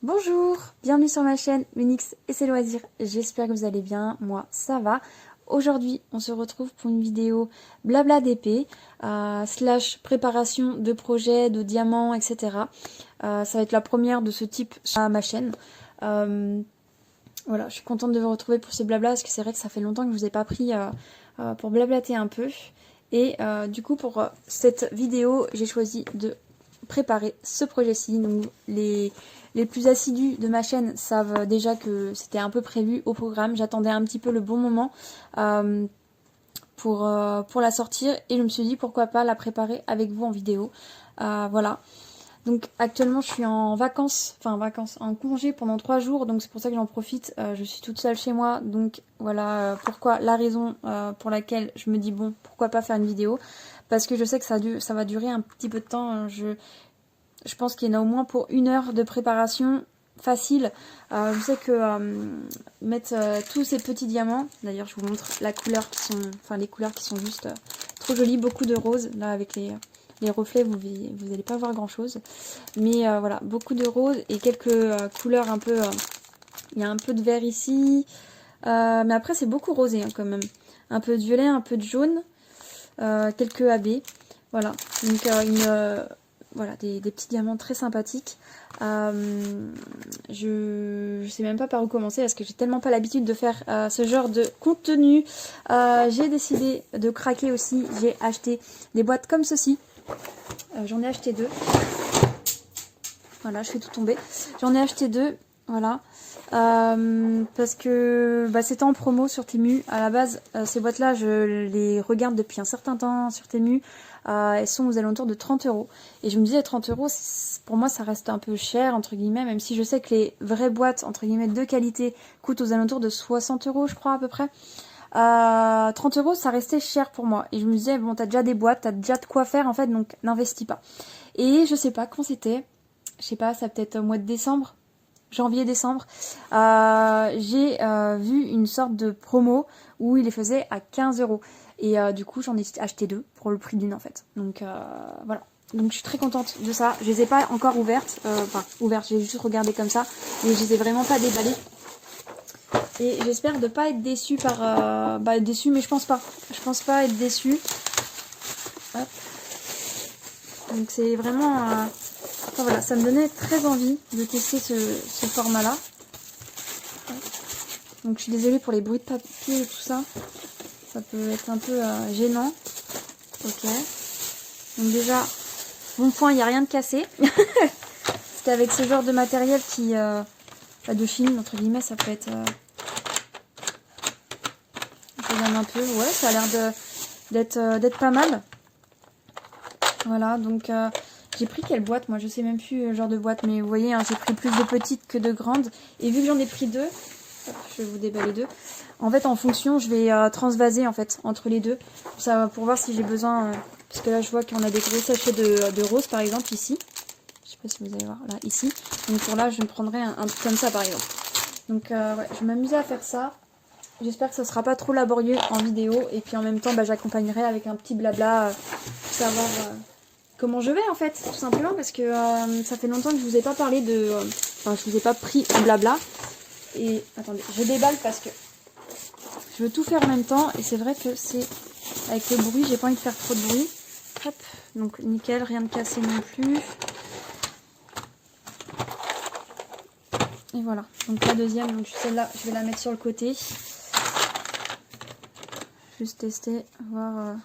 Bonjour, bienvenue sur ma chaîne Unix et ses loisirs, j'espère que vous allez bien, moi ça va. Aujourd'hui on se retrouve pour une vidéo blabla d'épée, slash préparation de projets, de diamants, etc. Ça va être la première de ce type sur ma chaîne. Voilà, je suis contente de vous retrouver pour ces blabla parce que c'est vrai que ça fait longtemps que je vous ai pas pris pour blablater un peu. Et du coup pour cette vidéo j'ai choisi de préparer ce projet-ci. Donc les plus assidus de ma chaîne savent déjà que c'était un peu prévu au programme. J'attendais un petit peu le bon moment pour la sortir et je me suis dit pourquoi pas la préparer avec vous en vidéo. Voilà. Donc actuellement je suis en vacances, en congé pendant 3 jours, donc c'est pour ça que j'en profite. Je suis toute seule chez moi, donc voilà pourquoi la raison pour laquelle je me dis bon pourquoi pas faire une vidéo. Parce que je sais que ça va durer un petit peu de temps. Je pense qu'il y en a au moins pour 1 heure de préparation facile. Je sais que mettre tous ces petits diamants, d'ailleurs je vous montre la couleur qui sont, les couleurs qui sont juste trop jolies, beaucoup de roses, là avec les reflets vous n'allez pas voir grand chose. Mais voilà, beaucoup de roses et quelques couleurs un peu, il y a un peu de vert ici, mais après c'est beaucoup rosé hein, quand même. Un peu de violet, un peu de jaune, quelques AB, voilà, donc voilà, des petits diamants très sympathiques. Je sais même pas par où commencer parce que j'ai tellement pas l'habitude de faire ce genre de contenu. J'ai décidé de craquer aussi. J'ai acheté des boîtes comme ceci. J'en ai acheté 2. Voilà, je fais tout tomber. J'en ai acheté 2. Voilà. Parce que c'était en promo sur Temu. À la base, ces boîtes-là, je les regarde depuis un certain temps sur Temu. Elles sont aux alentours de 30 euros. Et je me disais, 30 euros, pour moi, ça reste un peu cher, entre guillemets, même si je sais que les vraies boîtes, entre guillemets, de qualité, coûtent aux alentours de 60 euros, je crois, à peu près. 30 euros, ça restait cher pour moi. Et je me disais, bon, t'as déjà des boîtes, t'as déjà de quoi faire, en fait, donc n'investis pas. Et je sais pas quand c'était. Je sais pas, ça peut-être au mois de décembre. Janvier-décembre, j'ai vu une sorte de promo où il les faisait à 15 euros. Et du coup, j'en ai acheté 2 pour le prix d'une en fait. Donc voilà. Donc je suis très contente de ça. Je les ai pas encore ouvertes. Ouvertes, j'ai juste regardé comme ça. Mais je les ai vraiment pas déballées. Et j'espère de pas être déçue par... déçue, mais je pense pas. Je pense pas être déçue. Hop. Donc c'est vraiment... Enfin voilà, ça me donnait très envie de tester ce format-là. Donc je suis désolée pour les bruits de papier et tout ça. Ça peut être un peu gênant. Ok. Donc déjà, bon point, il n'y a rien de cassé. Parce qu'avec ce genre de matériel qui... de Chine, entre guillemets, ça peut être... je regarde un peu. Ouais, ça a l'air d'être pas mal. Voilà, donc... j'ai pris quelle boîte? Moi, je sais même plus le genre de boîte. Mais vous voyez, hein, j'ai pris plus de petites que de grandes. Et vu que j'en ai pris 2... je vais vous déballer 2. En fait, en fonction, je vais transvaser en fait entre les deux. Ça, pour voir si j'ai besoin. Parce que là, je vois qu'on a des gros sachets de roses par exemple ici. Je sais pas si vous allez voir là, ici. Donc pour là, je me prendrai un truc comme ça par exemple. Donc ouais, je vais m'amuser à faire ça. J'espère que ça sera pas trop laborieux en vidéo. Et puis en même temps, j'accompagnerai avec un petit blabla pour savoir comment je vais en fait. Tout simplement parce que ça fait longtemps que je vous ai pas parlé de... Enfin, je vous ai pas pris en blabla. Et attendez, je déballe parce que je veux tout faire en même temps. Et c'est vrai que c'est avec le bruit, j'ai pas envie de faire trop de bruit. Hop, donc nickel, rien de cassé non plus. Et voilà, donc la deuxième, donc celle-là, je vais la mettre sur le côté. Juste tester, voir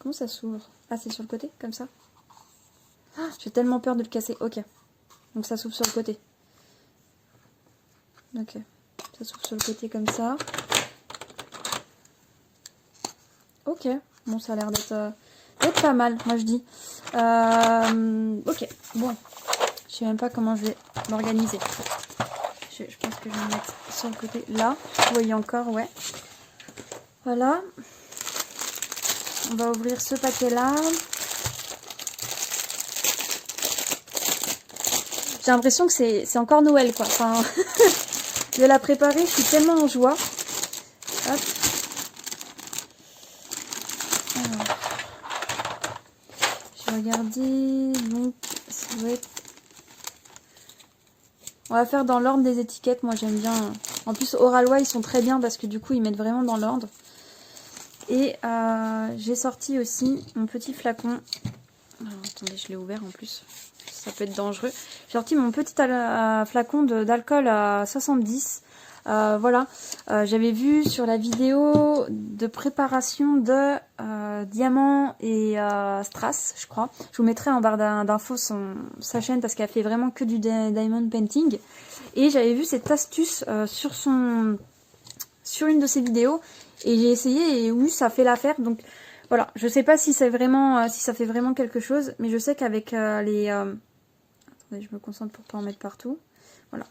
comment ça s'ouvre. Ah, c'est sur le côté, comme ça. Ah, j'ai tellement peur de le casser. Ok, donc ça s'ouvre sur le côté. Ok, ça s'ouvre sur le côté comme ça. Ok, bon ça a l'air d'être pas mal, moi je dis. Ok, bon, je sais même pas comment je vais m'organiser. Je pense que je vais me mettre sur le côté là. Vous voyez encore, ouais. Voilà. On va ouvrir ce paquet là. J'ai l'impression que c'est encore Noël quoi. Enfin, de la préparer, je suis tellement en joie. Hop. Alors, je vais regarder. Donc, ça doit être... On va faire dans l'ordre des étiquettes. Moi, j'aime bien. En plus, Oralwa, ils sont très bien parce que du coup, ils mettent vraiment dans l'ordre. Et j'ai sorti aussi mon petit flacon. Alors, attendez, je l'ai ouvert en plus. Ça peut être dangereux. J'ai sorti mon petit flacon d'alcool à 70. Voilà. J'avais vu sur la vidéo de préparation de Diamant et Strass, je crois. Je vous mettrai en barre d'infos sa chaîne parce qu'elle fait vraiment que du diamond painting. Et j'avais vu cette astuce sur une de ses vidéos. Et j'ai essayé et oui, ça fait l'affaire. Donc voilà, je sais pas si c'est vraiment, si ça fait vraiment quelque chose, mais je sais qu'avec les... attendez, je me concentre pour pas en mettre partout. Voilà.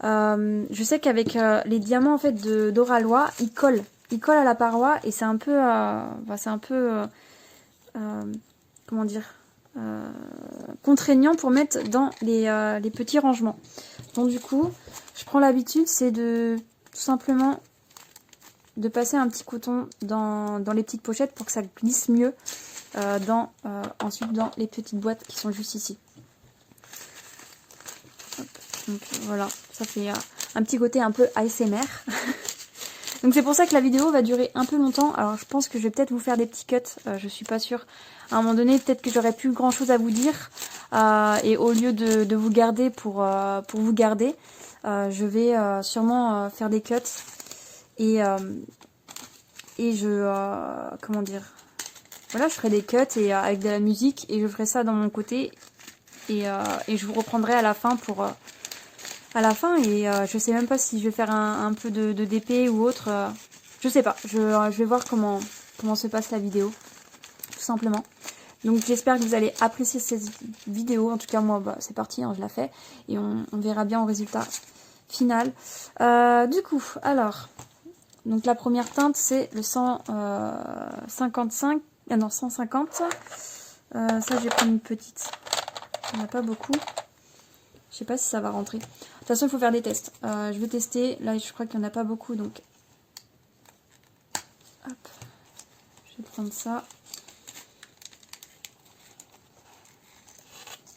Je sais qu'avec les diamants en fait d'Oralwa, ils collent à la paroi et c'est un peu, comment dire, contraignant pour mettre dans les petits rangements. Donc du coup, je prends l'habitude, c'est de tout simplement de passer un petit coton dans les petites pochettes pour que ça glisse mieux ensuite dans les petites boîtes qui sont juste ici. Hop. Donc voilà, ça fait un petit côté un peu ASMR. Donc c'est pour ça que la vidéo va durer un peu longtemps. Alors je pense que je vais peut-être vous faire des petits cuts, je suis pas sûre. À un moment donné, peut-être que j'aurai plus grand chose à vous dire. Et au lieu de vous garder pour vous garder, je vais sûrement faire des cuts. Et comment dire, voilà, je ferai des cuts et avec de la musique et je ferai ça dans mon côté et je vous reprendrai à la fin et je sais même pas si je vais faire un peu de DP ou autre, je sais pas, je vais voir comment se passe la vidéo tout simplement. Donc j'espère que vous allez apprécier cette vidéo, en tout cas moi bah, c'est parti, hein, je la fais et on verra bien au résultat final. Du coup, alors... Donc la première teinte c'est le 155, non 150. Ça je vais prendre une petite. Il n'y en a pas beaucoup. Je sais pas si ça va rentrer. De toute façon il faut faire des tests. Je vais tester. Là je crois qu'il n'y en a pas beaucoup donc. Hop. Je vais prendre ça.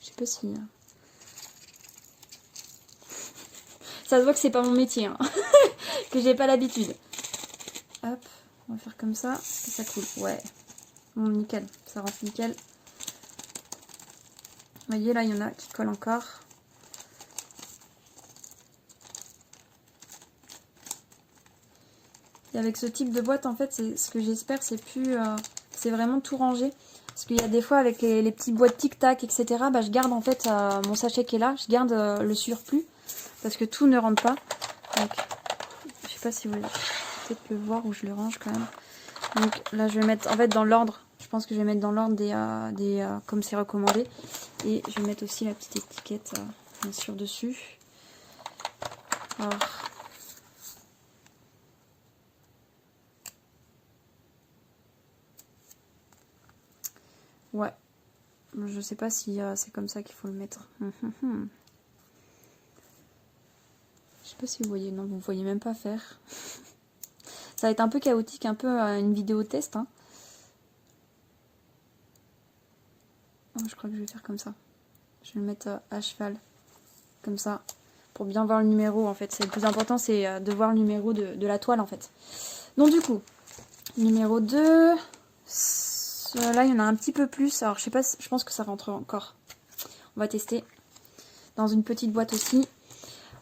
Je sais pas si. Ça se voit que c'est pas mon métier. Hein. Que j'ai pas l'habitude. Hop, on va faire comme ça, et ça coule. Ouais, bon, nickel, ça rentre nickel. Vous voyez, là, il y en a qui collent encore. Et avec ce type de boîte, en fait, c'est ce que j'espère, c'est plus... c'est vraiment tout rangé. Parce qu'il y a des fois, avec les petites boîtes tic-tac, etc., bah, je garde, en fait, mon sachet qui est là, je garde le surplus. Parce que tout ne rentre pas. Donc, je sais pas si vous voulez... peut-être le voir où je le range quand même. Donc là je vais mettre en fait dans l'ordre, je pense que je vais mettre dans l'ordre des comme c'est recommandé. Et je vais mettre aussi la petite étiquette bien sûr dessus. Alors. Ouais, je sais pas si c'est comme ça qu'il faut le mettre. Je sais pas si vous voyez, non vous voyez même pas faire. Ça va être un peu chaotique, un peu une vidéo test. Hein. Oh, je crois que je vais faire comme ça. Je vais le mettre à cheval. Comme ça. Pour bien voir le numéro en fait. C'est le plus important, c'est de voir le numéro de la toile en fait. Donc du coup, numéro 2. Là, il y en a un petit peu plus. Alors je sais pas, je pense que ça rentre encore. On va tester. Dans une petite boîte aussi.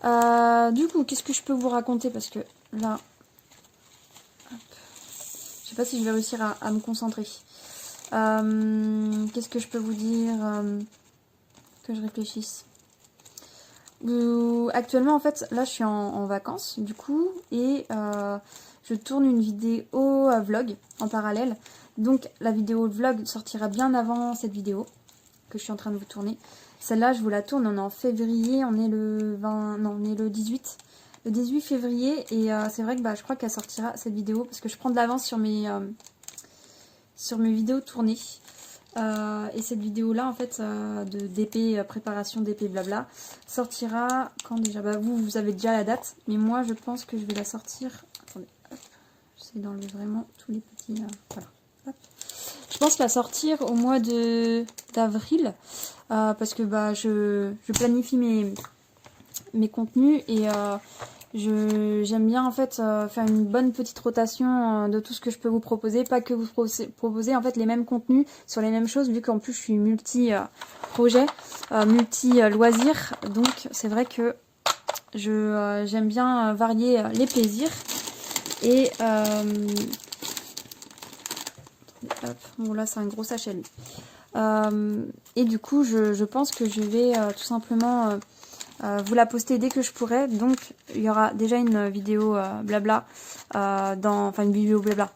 Du coup, qu'est-ce que je peux vous raconter? Parce que là... je sais pas si je vais réussir à me concentrer. Qu'est-ce que je peux vous dire que je réfléchisse. Actuellement, en fait, là, je suis en vacances, du coup, et je tourne une vidéo vlog en parallèle. Donc, la vidéo vlog sortira bien avant cette vidéo que je suis en train de vous tourner. Celle-là, je vous la tourne, on est en février, on est le 20... non, on est le 18. Le 18 février, et c'est vrai que bah, je crois qu'elle sortira cette vidéo, parce que je prends de l'avance sur mes vidéos tournées. Et cette vidéo là en fait de DP, préparation DP blabla, sortira quand déjà, bah vous avez déjà la date, mais moi je pense que je vais la sortir, attendez, hop, j'essaie d'enlever vraiment tous les petits, voilà, hop. Je pense la sortir au mois d'avril, parce que bah je planifie mes contenus et j'aime bien en fait faire une bonne petite rotation de tout ce que je peux vous proposer, pas que vous proposez en fait les mêmes contenus sur les mêmes choses, vu qu'en plus je suis multi-projet, multi-loisir, donc c'est vrai que j'aime bien varier les plaisirs. Et hop, bon là c'est un gros sachet lui. Et du coup je pense que je vais tout simplement vous la poster dès que je pourrai. Donc il y aura déjà une vidéo blabla enfin une vidéo blabla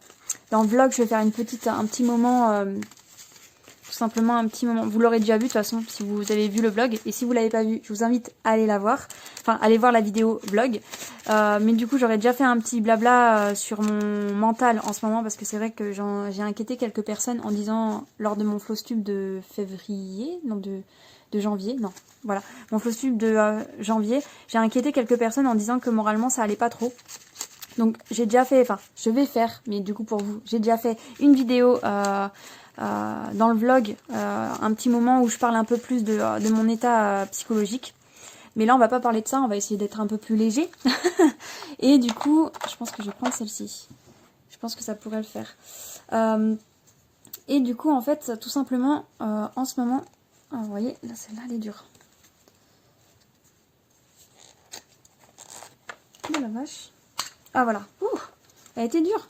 dans le vlog. Je vais faire un petit moment, tout simplement un petit moment. Vous l'aurez déjà vu de toute façon si vous avez vu le vlog, et si vous l'avez pas vu, je vous invite à aller la voir, enfin aller voir la vidéo vlog. Mais du coup j'aurais déjà fait un petit blabla sur mon mental en ce moment, parce que c'est vrai que j'ai inquiété quelques personnes en disant, lors de mon Flowstube de février, non de janvier, non, voilà, mon Flowstube de janvier, j'ai inquiété quelques personnes en disant que moralement ça allait pas trop. Donc j'ai déjà fait, enfin je vais faire, mais du coup pour vous, j'ai déjà fait une vidéo dans le vlog, un petit moment où je parle un peu plus de mon état psychologique. Mais là on va pas parler de ça, on va essayer d'être un peu plus léger. Et du coup, je pense que je vais prendre celle-ci. Je pense que ça pourrait le faire. Et du coup en fait, tout simplement, en ce moment, vous voyez, là celle-là elle est dure. Oh la vache. Ah voilà, ouh, elle a été dure.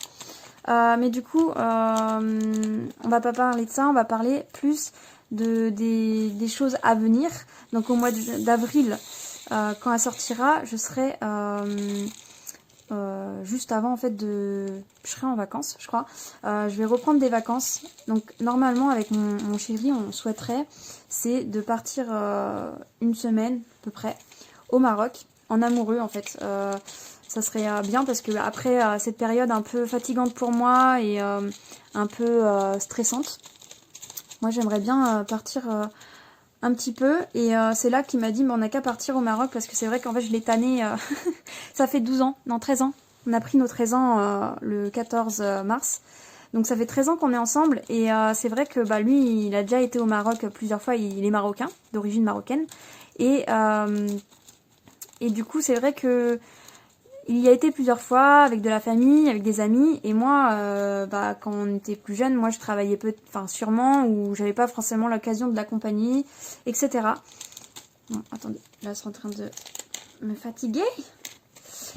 Mais du coup, on va pas parler de ça, on va parler plus des choses à venir. Donc au mois d'avril, quand elle sortira, je serai juste avant en fait je serai en vacances, je crois. Je vais reprendre des vacances. Donc normalement avec mon chéri, on souhaiterait c'est de partir une semaine à peu près au Maroc, en amoureux en fait. Ça serait bien parce que après cette période un peu fatigante pour moi et un peu stressante, moi j'aimerais bien partir un petit peu. Et c'est là qu'il m'a dit, on n'a qu'à partir au Maroc, parce que c'est vrai qu'en fait je l'ai tanné, ça fait 12 ans, non 13 ans. On a pris nos 13 ans le 14 mars. Donc ça fait 13 ans qu'on est ensemble, et c'est vrai que lui il a déjà été au Maroc plusieurs fois, il est marocain, d'origine marocaine. Et du coup c'est vrai que il y a été plusieurs fois avec de la famille, avec des amis, et moi, quand on était plus jeune, moi je travaillais sûrement, ou j'avais pas forcément l'occasion de l'accompagner, etc. Bon, attendez, là c'est en train de me fatiguer,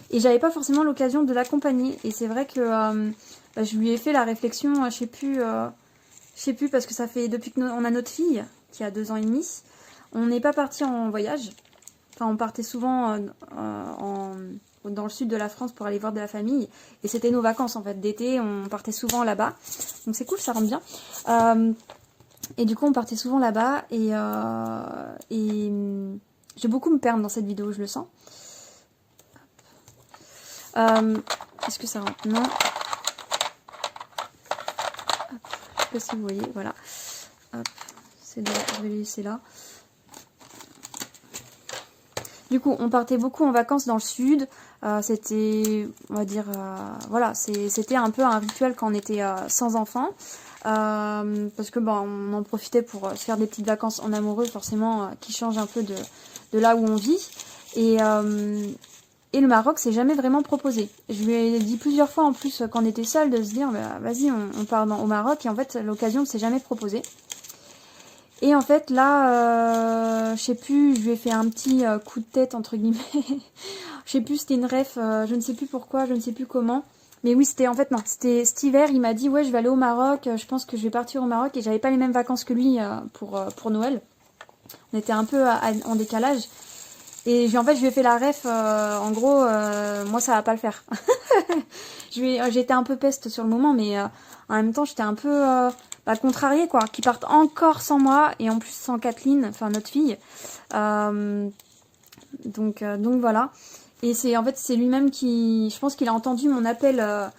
et j'avais pas forcément l'occasion de l'accompagner, et c'est vrai que je lui ai fait la réflexion, je sais plus, parce que ça fait depuis qu'on a notre fille, qui a 2 ans et demi, on n'est pas parti en voyage, enfin on partait souvent dans le sud de la France pour aller voir de la famille, et c'était nos vacances en fait d'été, on partait souvent là-bas, donc c'est cool, ça rentre bien. Et du coup on partait souvent là-bas, et je vais beaucoup me perdre dans cette vidéo, je le sens. Est-ce que ça rentre? Non. Hop. Je sais pas si vous voyez, voilà. Hop. Je vais les laisser là. Du coup, on partait beaucoup en vacances dans le sud. C'était, on va dire, voilà, c'était un peu un rituel quand on était sans enfants. Parce que on en profitait pour se faire des petites vacances en amoureux, forcément, qui changent un peu de là où on vit. Et le Maroc, c'est jamais vraiment proposé. Je lui ai dit plusieurs fois en plus quand on était seul de se dire, vas-y, on part au Maroc. Et en fait, l'occasion ne s'est jamais proposée. Et en fait là, je sais plus, je lui ai fait un petit coup de tête entre guillemets. Je sais plus, c'était une ref, je ne sais plus pourquoi, je ne sais plus comment. Mais oui, c'était en fait, non, c'était cet hiver, il m'a dit ouais je vais aller au Maroc, je pense que je vais partir au Maroc, et j'avais pas les mêmes vacances que lui pour Noël. On était un peu en décalage. Et en fait je lui ai fait la ref, en gros, moi ça va pas le faire. J'étais un peu peste sur le moment, mais en même temps j'étais un peu contrariée quoi, qu'ils partent encore sans moi, et en plus sans Kathleen, enfin notre fille. Donc voilà. Et c'est en fait c'est lui-même qui, je pense qu'il a entendu mon appel à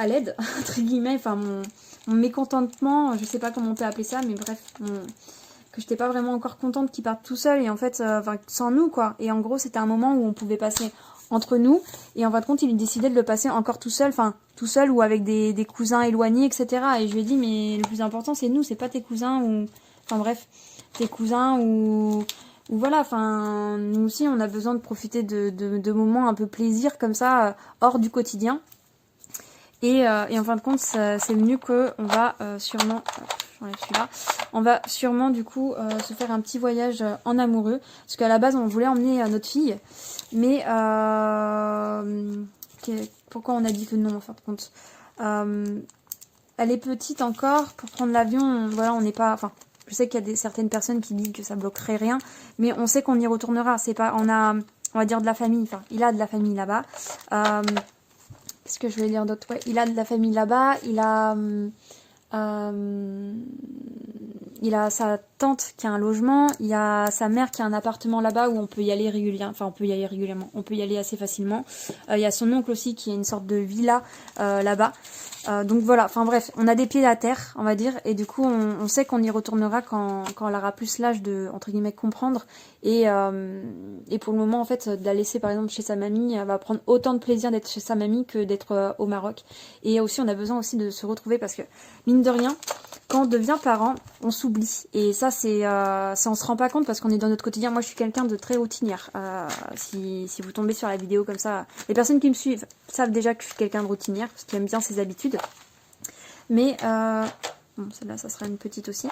l'aide entre guillemets, enfin mon mécontentement, je sais pas comment on peut appeler ça, mais bref, que j'étais pas vraiment encore contente qu'il parte tout seul, et en fait sans nous quoi. Et en gros c'était un moment où on pouvait passer entre nous, et en fin de compte il décidait de le passer encore tout seul, enfin tout seul ou avec des cousins éloignés, etc. Et je lui ai dit mais le plus important c'est nous, c'est pas tes cousins, ou enfin bref, tes cousins ou où voilà, enfin, nous aussi, on a besoin de profiter de moments un peu plaisir comme ça, hors du quotidien. Et en fin de compte, c'est mieux qu'on va sûrement, j'enlève celui-là, on va sûrement du coup se faire un petit voyage en amoureux. Parce qu'à la base, on voulait emmener notre fille, mais pourquoi on a dit que non en fin de compte? Elle est petite encore, pour prendre l'avion, voilà, on n'est pas, enfin, je sais qu'il y a certaines personnes qui disent que ça bloquerait rien, mais on sait qu'on y retournera. C'est pas, on va dire de la famille, enfin, il a de la famille là-bas. Qu'est-ce que je voulais dire d'autre? Ouais, il a de la famille là-bas, il a sa tante qui a un logement, il y a sa mère qui a un appartement là-bas où on peut y aller régulièrement, enfin on peut y aller régulièrement, on peut y aller assez facilement. Il y a son oncle aussi qui a une sorte de villa là-bas. Donc voilà, enfin bref, on a des pieds à terre, on va dire, et du coup on sait qu'on y retournera quand elle aura plus l'âge de, entre guillemets, comprendre. Et pour le moment, en fait, de la laisser par exemple chez sa mamie, elle va prendre autant de plaisir d'être chez sa mamie que d'être au Maroc. Et aussi, on a besoin aussi de se retrouver parce que, mine de rien, quand on devient parent, on s'oublie. Et ça, on se rend pas compte parce qu'on est dans notre quotidien. Moi, je suis quelqu'un de très routinière. Si vous tombez sur la vidéo comme ça, les personnes qui me suivent savent déjà que je suis quelqu'un de routinière parce qu'ils aiment bien ses habitudes. Mais, bon, celle-là, ça sera une petite aussi.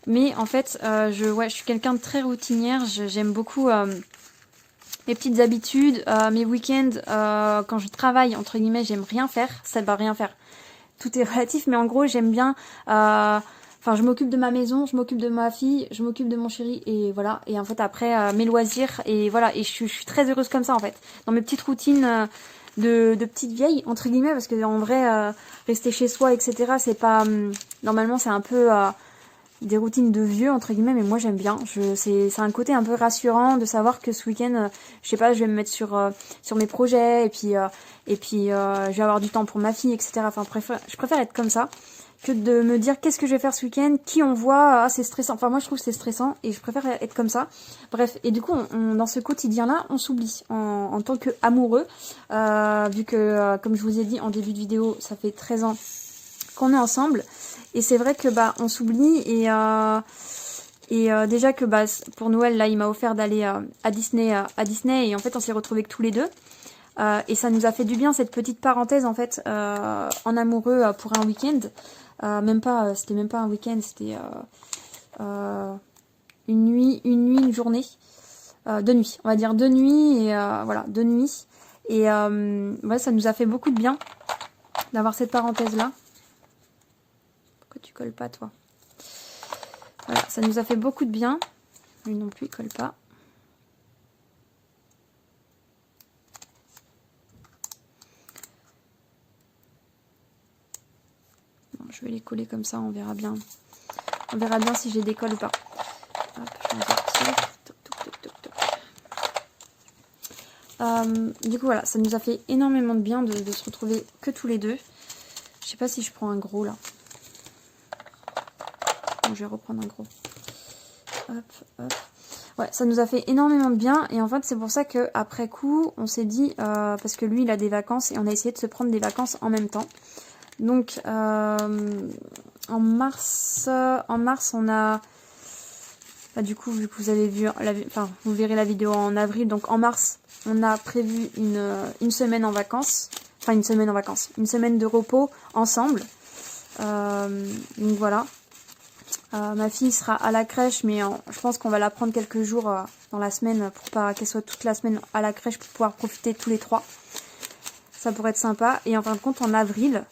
Mais en fait, je suis quelqu'un de très routinière. J'aime beaucoup mes petites habitudes, mes week-ends. Quand je travaille, entre guillemets, j'aime rien faire. Ça ne va rien faire. Tout est relatif, mais en gros, j'aime bien... Enfin, je m'occupe de ma maison, je m'occupe de ma fille, je m'occupe de mon chéri, et voilà. Et en fait, après, mes loisirs, et voilà. Et je suis très heureuse comme ça, en fait. Dans mes petites routines de petite vieille, entre guillemets, parce que en vrai, rester chez soi, etc., c'est pas... normalement, c'est un peu... des routines de vieux entre guillemets, mais moi j'aime bien. C'est un côté un peu rassurant de savoir que ce week-end, je sais pas, je vais me mettre sur mes projets et puis je vais avoir du temps pour ma fille, etc. Enfin, je préfère être comme ça que de me dire qu'est-ce que je vais faire ce week-end, qui on voit, ah c'est stressant. Enfin moi je trouve que c'est stressant et je préfère être comme ça. Bref, et du coup dans ce quotidien-là, on s'oublie en tant qu'amoureux, vu que comme je vous ai dit en début de vidéo, ça fait 13 ans qu'on est ensemble. Et c'est vrai que on s'oublie et déjà que pour Noël là il m'a offert d'aller à Disney et en fait on s'est retrouvés que tous les deux et ça nous a fait du bien cette petite parenthèse en fait en amoureux pour un week-end, même pas c'était même pas un week-end, c'était une journée, 2 nuits, on va dire 2 nuits et voilà 2 nuits et ouais, ça nous a fait beaucoup de bien d'avoir cette parenthèse là. Tu colles pas toi. Voilà, ça nous a fait beaucoup de bien. Lui non plus, il colle pas. Bon, je vais les coller comme ça, on verra bien. On verra bien si j'ai des colles ou pas. Hop, je vais en sortir. Toc, toc, toc, toc, toc. Du coup, voilà, ça nous a fait énormément de bien de se retrouver que tous les deux. Je sais pas si je prends un gros là. Bon, je vais reprendre un gros. Hop, hop. Ouais, ça nous a fait énormément de bien. Et en fait, c'est pour ça qu'après coup, on s'est dit... parce que lui, il a des vacances et on a essayé de se prendre des vacances en même temps. Donc, en mars, on a... du coup, vu que vous avez vu... vous verrez la vidéo en avril. Donc, en mars, on a prévu une semaine en vacances. Enfin, une semaine en vacances. Une semaine de repos ensemble. Donc, voilà. Ma fille sera à la crèche, mais je pense qu'on va la prendre quelques jours dans la semaine pour pas qu'elle soit toute la semaine à la crèche pour pouvoir profiter tous les trois. Ça pourrait être sympa. Et en fin de compte, en avril,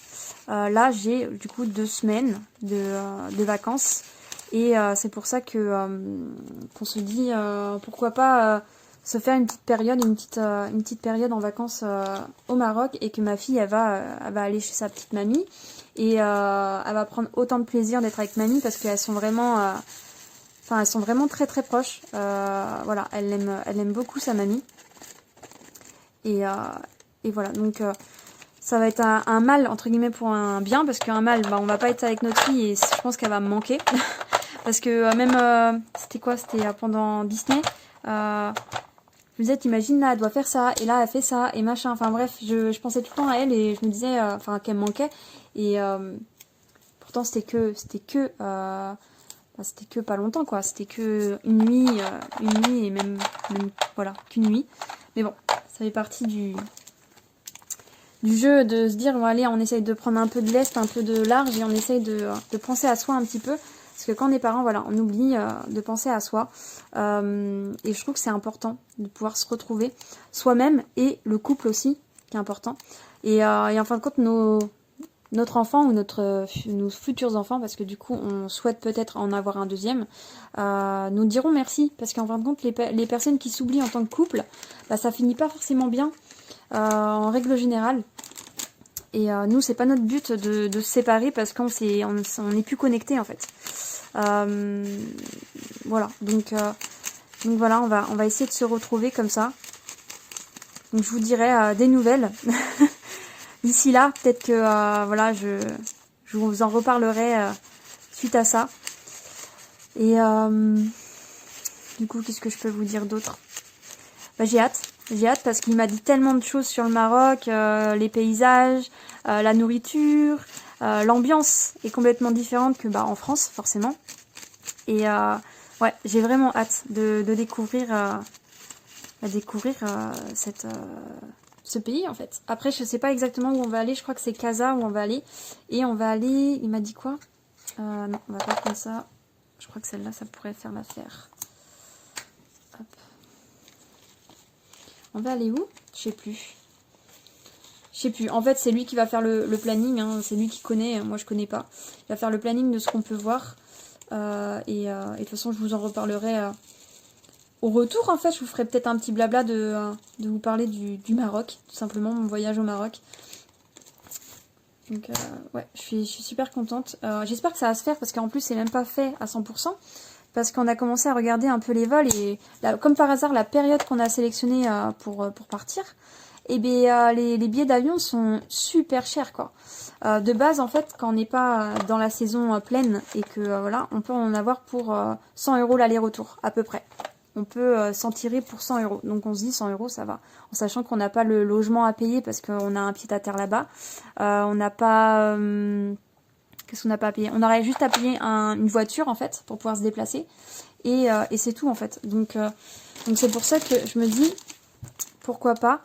là, j'ai du coup 2 semaines de vacances. Et c'est pour ça qu'on se dit pourquoi pas se faire une petite période en vacances au Maroc et que ma fille elle va aller chez sa petite mamie. Et elle va prendre autant de plaisir d'être avec mamie parce qu'elles sont vraiment elles sont vraiment très très proches. Voilà, elle aime beaucoup sa mamie. Et voilà, donc ça va être un mal entre guillemets pour un bien, parce qu'un mal, on va pas être avec notre fille et je pense qu'elle va me manquer. Parce que même, c'était quoi? C'était pendant Disney. Je me disais, t'imagines là, elle doit faire ça, et là elle fait ça, et machin. Enfin bref, je pensais tout le temps à elle et je me disais qu'elle me manquait. Et pourtant c'était que bah, c'était que pas longtemps, quoi. C'était que une nuit et même voilà, qu'une nuit. Mais bon, ça fait partie du jeu de se dire, bon allez, on essaye de prendre un peu de lest, un peu de large, et on essaye de penser à soi un petit peu. Parce que quand on est parent, voilà, on oublie de penser à soi. Et je trouve que c'est important de pouvoir se retrouver soi-même et le couple aussi, qui est important. Et en fin de compte, notre enfant ou nos futurs enfants, parce que du coup, on souhaite peut-être en avoir un deuxième, nous diront merci. Parce qu'en fin de compte, les personnes qui s'oublient en tant que couple, bah, ça finit pas forcément bien, en règle générale. Et nous, c'est pas notre but de se séparer parce qu'on n'est plus connectés en fait. Voilà, donc voilà, on va essayer de se retrouver comme ça. Donc je vous dirai des nouvelles. D'ici là, peut-être que voilà, je vous en reparlerai suite à ça. Et du coup, qu'est-ce que je peux vous dire d'autre? Bah, j'ai hâte parce qu'il m'a dit tellement de choses sur le Maroc, les paysages, la nourriture, l'ambiance est complètement différente que bah, en France, forcément. Et ouais, j'ai vraiment hâte de découvrir, ce pays en fait. Après, je sais pas exactement où on va aller, je crois que c'est Casa où on va aller. Et on va aller, il m'a dit quoi? Non, on va pas prendre ça. Je crois que celle-là, ça pourrait faire l'affaire. Hop. On va aller où? Je sais plus. En fait, c'est lui qui va faire le planning. Hein. C'est lui qui connaît. Moi, je connais pas. Il va faire le planning de ce qu'on peut voir. Et de toute façon, je vous en reparlerai au retour. En fait, je vous ferai peut-être un petit blabla de vous parler du Maroc. Tout simplement, mon voyage au Maroc. Donc, ouais, je suis super contente. J'espère que ça va se faire parce qu'en plus, c'est même pas fait à 100%. Parce qu'on a commencé à regarder un peu les vols et comme par hasard, la période qu'on a sélectionnée pour partir, et bien les billets d'avion sont super chers quoi. De base en fait, quand on n'est pas dans la saison pleine et que voilà, on peut en avoir pour 100 € l'aller-retour à peu près. On peut s'en tirer pour 100 €. Donc on se dit 100 € ça va. En sachant qu'on n'a pas le logement à payer parce qu'on a un pied-à-terre là-bas. On n'a pas... Qu'est-ce qu'on n'a pas à payer? On aurait juste à payer une voiture en fait pour pouvoir se déplacer et c'est tout en fait. Donc c'est pour ça que je me dis pourquoi pas.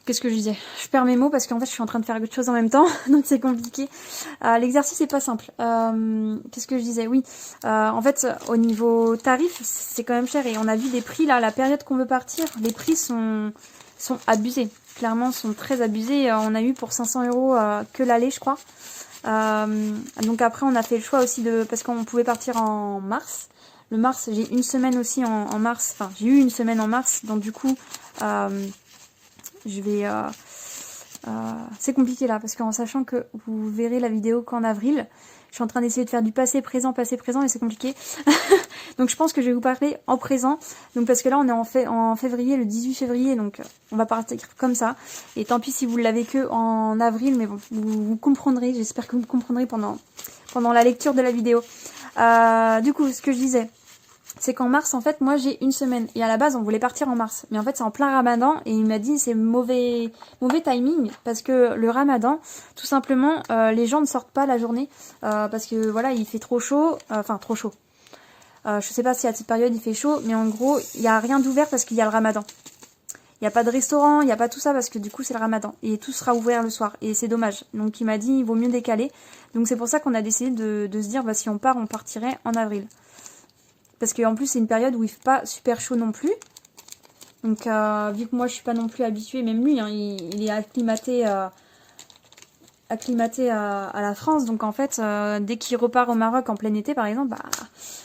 Qu'est-ce que je disais? Je perds mes mots parce qu'en fait je suis en train de faire quelque chose en même temps donc c'est compliqué. L'exercice est pas simple. Qu'est-ce que je disais? Oui. En fait au niveau tarif c'est quand même cher et on a vu des prix là, la période qu'on veut partir, les prix sont abusés. Clairement, sont très abusés. On a eu pour 500 € que l'aller, je crois. Donc après, on a fait le choix aussi parce qu'on pouvait partir en mars. Le mars, j'ai une semaine aussi en mars. Enfin, j'ai eu une semaine en mars. Donc du coup, je vais... c'est compliqué là, parce qu'en sachant que vous verrez la vidéo qu'en avril, je suis en train d'essayer de faire du passé, présent, et c'est compliqué. Donc je pense que je vais vous parler en présent. Donc parce que là on est en février, le 18 février, donc on va partir comme ça. Et tant pis si vous l'avez que en avril, mais bon, vous comprendrez, j'espère que vous comprendrez pendant la lecture de la vidéo. Du coup, ce que je disais, c'est qu'en mars, en fait, moi j'ai une semaine. Et à la base, on voulait partir en mars. Mais en fait, c'est en plein ramadan. Et il m'a dit, c'est mauvais timing. Parce que le ramadan, tout simplement, les gens ne sortent pas la journée. Parce que voilà, il fait trop chaud. Enfin, trop chaud. Je sais pas si à cette période il fait chaud. Mais en gros, il n'y a rien d'ouvert parce qu'il y a le ramadan. Il n'y a pas de restaurant, il n'y a pas tout ça parce que du coup c'est le ramadan. Et tout sera ouvert le soir. Et c'est dommage. Donc il m'a dit, il vaut mieux décaler. Donc c'est pour ça qu'on a décidé de se dire, bah, si on part, on partirait en avril. Parce qu'en plus, c'est une période où il ne fait pas super chaud non plus. Donc, vu que moi, je suis pas non plus habituée, même lui, hein, il est acclimaté à la France. Donc, en fait, dès qu'il repart au Maroc en plein été, par exemple, bah,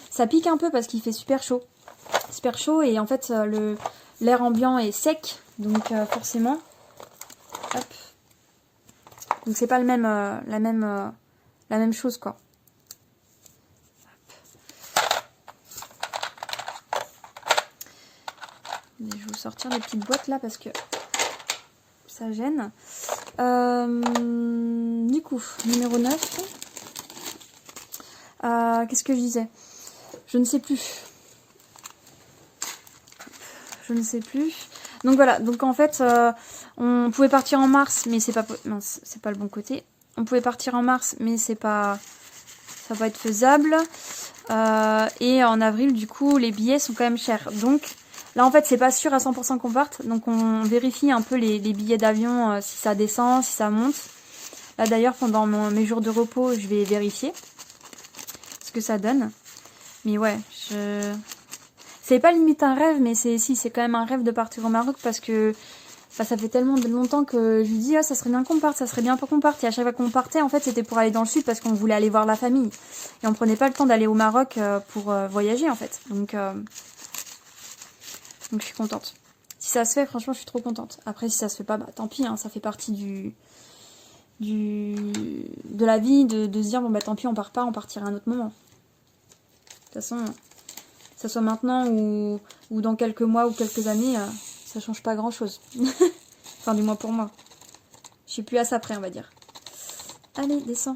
ça pique un peu parce qu'il fait super chaud. Super chaud et en fait, l'air ambiant est sec. Donc, forcément, hop. Donc, c'est pas la même chose, quoi. Je vais vous sortir les petites boîtes là parce que ça gêne. Du coup, numéro 9. Qu'est-ce que je disais? Je ne sais plus. Donc voilà, donc en fait, on pouvait partir en mars, mais c'est pas... Non, c'est pas le bon côté. On pouvait partir en mars, mais c'est pas ça va être faisable. Et en avril, du coup, les billets sont quand même chers. Donc là, en fait, c'est pas sûr à 100% qu'on parte. Donc on vérifie un peu les billets d'avion, si ça descend, si ça monte. Là, d'ailleurs, pendant mes jours de repos, je vais vérifier ce que ça donne. Mais ouais, c'est pas limite un rêve, mais c'est quand même un rêve de partir au Maroc parce que ça fait tellement longtemps que je lui dis, ah, ça serait bien qu'on parte, ça serait bien pour qu'on parte. Et à chaque fois qu'on partait, en fait, c'était pour aller dans le sud parce qu'on voulait aller voir la famille. Et on prenait pas le temps d'aller au Maroc pour voyager, en fait. Donc je suis contente. Si ça se fait, franchement, je suis trop contente. Après, si ça se fait pas, bah tant pis, hein, ça fait partie de la vie, de se dire, bon bah tant pis, on part pas, on partira à un autre moment. De toute façon, que ça soit maintenant ou dans quelques mois ou quelques années, ça change pas grand chose. Enfin, du moins pour moi. Je suis plus à ça près, on va dire. Allez, descends.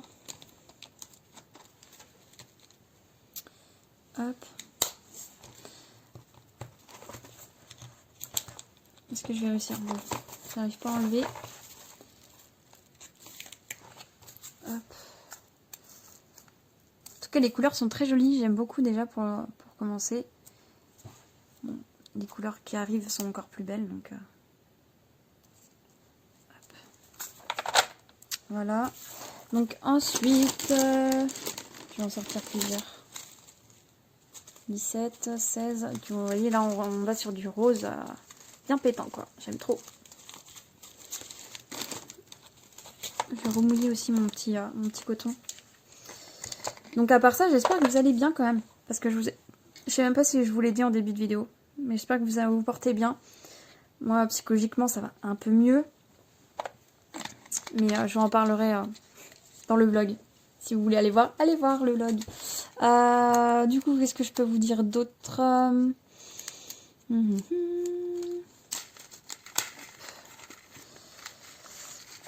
Hop. Est-ce que je vais réussir? Bon, j'arrive pas à enlever. Hop. En tout cas, les couleurs sont très jolies. J'aime beaucoup déjà pour commencer. Bon, les couleurs qui arrivent sont encore plus belles, donc... Voilà. Donc ensuite, je vais en sortir plusieurs. 17, 16. Et puis vous voyez là, on va sur du rose bien pétant quoi. J'aime trop. Je vais remouiller aussi mon petit coton. Donc à part ça, j'espère que vous allez bien quand même. Parce que je sais même pas si je vous l'ai dit en début de vidéo. Mais j'espère que vous portez bien. Moi, psychologiquement, ça va un peu mieux. Mais je vous en parlerai dans le vlog. Si vous voulez aller voir le vlog. Du coup, qu'est-ce que je peux vous dire d'autre?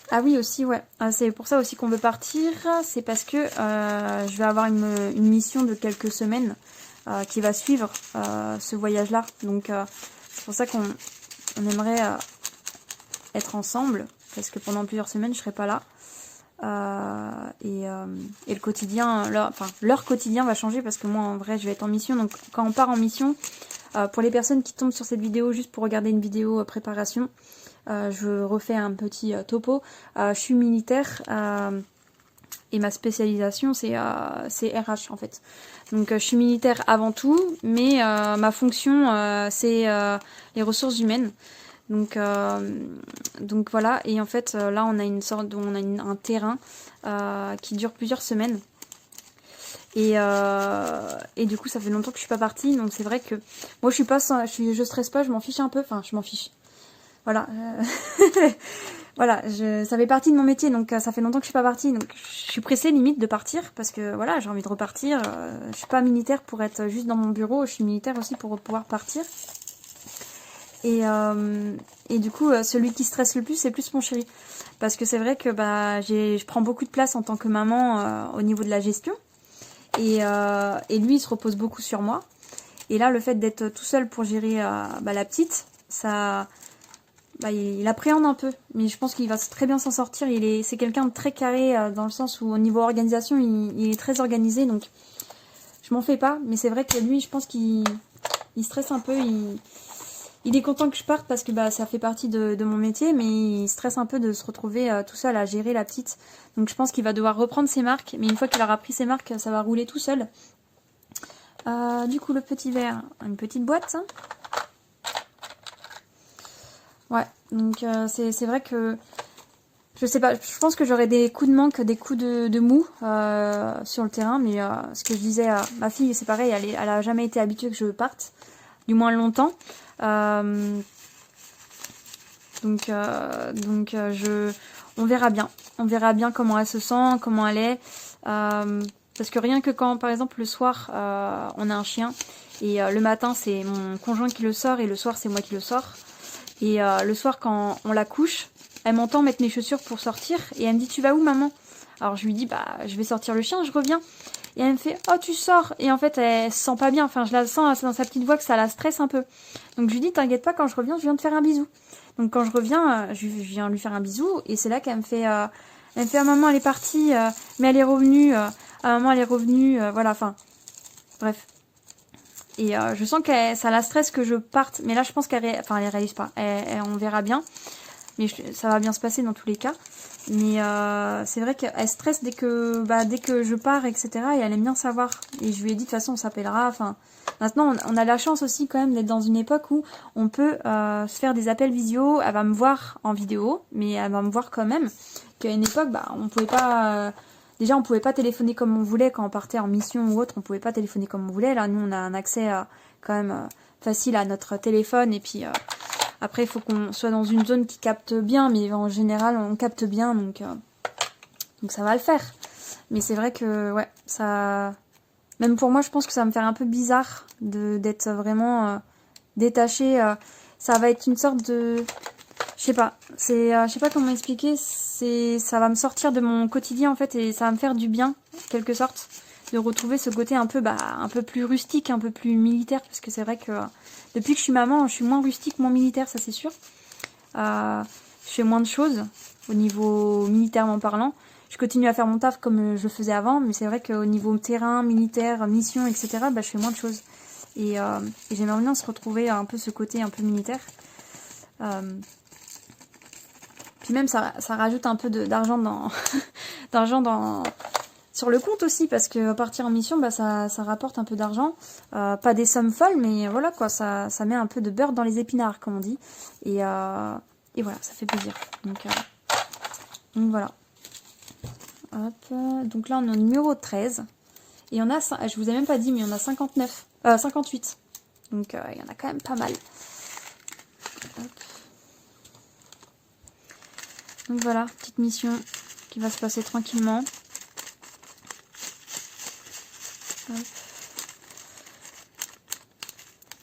Ah oui, aussi, ouais. C'est pour ça aussi qu'on veut partir. C'est parce que je vais avoir une mission de quelques semaines qui va suivre ce voyage-là. Donc, c'est pour ça qu'on aimerait être ensemble. Parce que pendant plusieurs semaines, je serai pas là. Et le quotidien, leur quotidien va changer parce que moi, en vrai, je vais être en mission. Donc, quand on part en mission, pour les personnes qui tombent sur cette vidéo juste pour regarder une vidéo préparation, je refais un petit topo. Je suis militaire et ma spécialisation, c'est RH en fait. Donc, je suis militaire avant tout, mais ma fonction, c'est les ressources humaines. Donc voilà, et en fait là on a un terrain qui dure plusieurs semaines et du coup ça fait longtemps que je suis pas partie, donc c'est vrai que moi je stresse pas, je m'en fiche un peu, enfin je m'en fiche, voilà. Voilà, ça fait partie de mon métier, donc ça fait longtemps que je suis pas partie, donc je suis pressée limite de partir parce que voilà, j'ai envie de repartir. Je suis pas militaire pour être juste dans mon bureau, je suis militaire aussi pour pouvoir partir. Et du coup, celui qui stresse le plus, c'est plus mon chéri. Parce que c'est vrai que je prends beaucoup de place en tant que maman au niveau de la gestion. Et lui, il se repose beaucoup sur moi. Et là, le fait d'être tout seul pour gérer la petite, ça, il appréhende un peu. Mais je pense qu'il va très bien s'en sortir. C'est quelqu'un de très carré dans le sens où au niveau organisation, il est très organisé. Donc, je m'en fais pas. Mais c'est vrai que lui, je pense qu'il stresse un peu. Il est content que je parte parce que ça fait partie de mon métier, mais il stresse un peu de se retrouver tout seul à gérer la petite. Donc je pense qu'il va devoir reprendre ses marques, mais une fois qu'il aura pris ses marques, ça va rouler tout seul. Du coup, le petit verre, une petite boîte. Ouais, donc c'est vrai que je sais pas, je pense que j'aurai des coups de manque, des coups de mou sur le terrain, mais ce que je disais à ma fille, c'est pareil, elle a jamais été habituée que je parte, du moins longtemps. On verra bien. On verra bien comment elle se sent, comment elle est. Parce que rien que quand, par exemple, le soir, on a un chien, et le matin, c'est mon conjoint qui le sort, et le soir, c'est moi qui le sors. Et le soir, quand on la couche, elle m'entend mettre mes chaussures pour sortir, et elle me dit, tu vas où, maman? Alors je lui dis, je vais sortir le chien, je reviens. Et elle me fait, oh, tu sors. Et en fait, elle se sent pas bien. Enfin, je la sens dans sa petite voix que ça la stresse un peu. Donc, je lui dis, t'inquiète pas, quand je reviens, je viens de faire un bisou. Donc, quand je reviens, je viens lui faire un bisou. Et c'est là qu'elle me fait, ah, maman, elle est partie, mais elle est revenue. à un moment elle est revenue, voilà, enfin, bref. Et je sens que ça la stresse que je parte, mais là je pense elle réalise pas, on verra bien, mais ça va bien se passer dans tous les cas. Mais c'est vrai qu'elle stresse dès que je pars, etc. Et elle aime bien savoir. Et je lui ai dit de toute façon on s'appellera. Enfin, maintenant on a la chance aussi quand même d'être dans une époque où on peut se faire des appels visio. Elle va me voir en vidéo, mais elle va me voir quand même. Qu'à une époque, on pouvait pas. Déjà on pouvait pas téléphoner comme on voulait quand on partait en mission ou autre. On pouvait pas téléphoner comme on voulait. Là nous on a un accès quand même facile à notre téléphone et puis. Après, il faut qu'on soit dans une zone qui capte bien, mais en général, on capte bien, donc ça va le faire. Mais c'est vrai que, ouais, ça... Même pour moi, je pense que ça va me faire un peu bizarre d'être vraiment détachée. Ça va être une sorte de... Je sais pas. Je sais pas comment expliquer. Ça va me sortir de mon quotidien, en fait, et ça va me faire du bien, en quelque sorte, de retrouver ce côté un peu plus rustique, un peu plus militaire, parce que c'est vrai que... Depuis que je suis maman, je suis moins rustique, moins militaire, ça c'est sûr. Je fais moins de choses au niveau militairement parlant. Je continue à faire mon taf comme je le faisais avant, mais c'est vrai qu'au niveau terrain, militaire, mission, etc., je fais moins de choses. Et j'aimerais bien se retrouver un peu ce côté un peu militaire. Puis même ça rajoute un peu d'argent sur le compte aussi, parce que partir en mission, ça rapporte un peu d'argent. Pas des sommes folles, mais voilà quoi, ça met un peu de beurre dans les épinards, comme on dit. Et voilà, ça fait plaisir. Donc voilà. Hop. Donc là, on est au numéro 13. Et on a, je vous ai même pas dit, mais on a 58. Donc il y en a quand même pas mal. Hop. Donc voilà, petite mission qui va se passer tranquillement.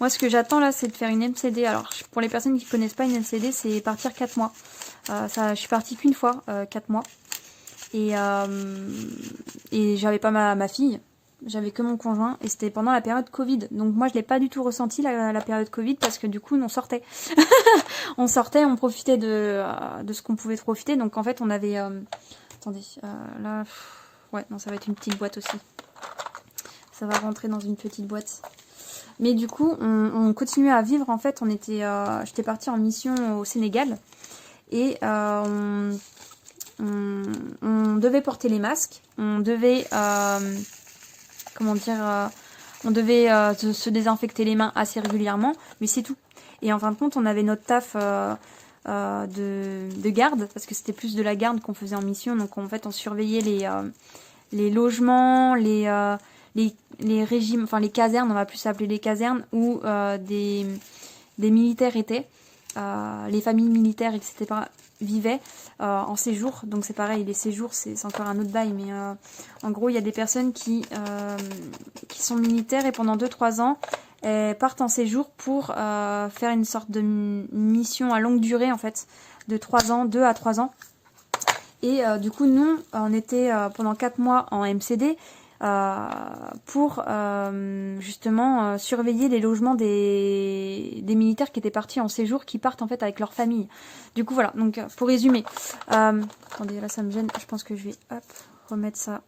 Moi, ce que j'attends là, c'est de faire une MCD. Alors, pour les personnes qui ne connaissent pas une MCD, c'est partir 4 mois. Je suis partie qu'une fois, 4 mois. Et j'avais pas ma fille, j'avais que mon conjoint. Et c'était pendant la période Covid. Donc moi, je l'ai pas du tout ressenti, la période Covid, parce que du coup, on sortait. On sortait, on profitait de ce qu'on pouvait profiter. Donc en fait, on avait... attendez, là... Ouais, non, ça va être une petite boîte aussi. Ça va rentrer dans une petite boîte. Mais du coup, on continuait à vivre. En fait, j'étais partie en mission au Sénégal. Et on devait porter les masques. On devait... on devait se désinfecter les mains assez régulièrement. Mais c'est tout. Et en fin de compte, on avait notre taf de garde. Parce que c'était plus de la garde qu'on faisait en mission. Donc en fait, on surveillait les logements, les régimes, enfin les casernes, on va plus s'appeler les casernes, où des militaires étaient, les familles militaires, etc. vivaient en séjour. Donc c'est pareil, les séjours, c'est encore un autre bail, mais en gros, il y a des personnes qui sont militaires et pendant 2-3 ans, elles partent en séjour pour faire une sorte de mission à longue durée, en fait, de 3 ans, 2 à 3 ans. Et du coup, nous, on était pendant 4 mois en MCD pour justement surveiller les logements des militaires qui étaient partis en séjour, qui partent en fait avec leur famille. Du coup, voilà. Donc, pour résumer. Attendez, là, ça me gêne. Je pense que je vais remettre ça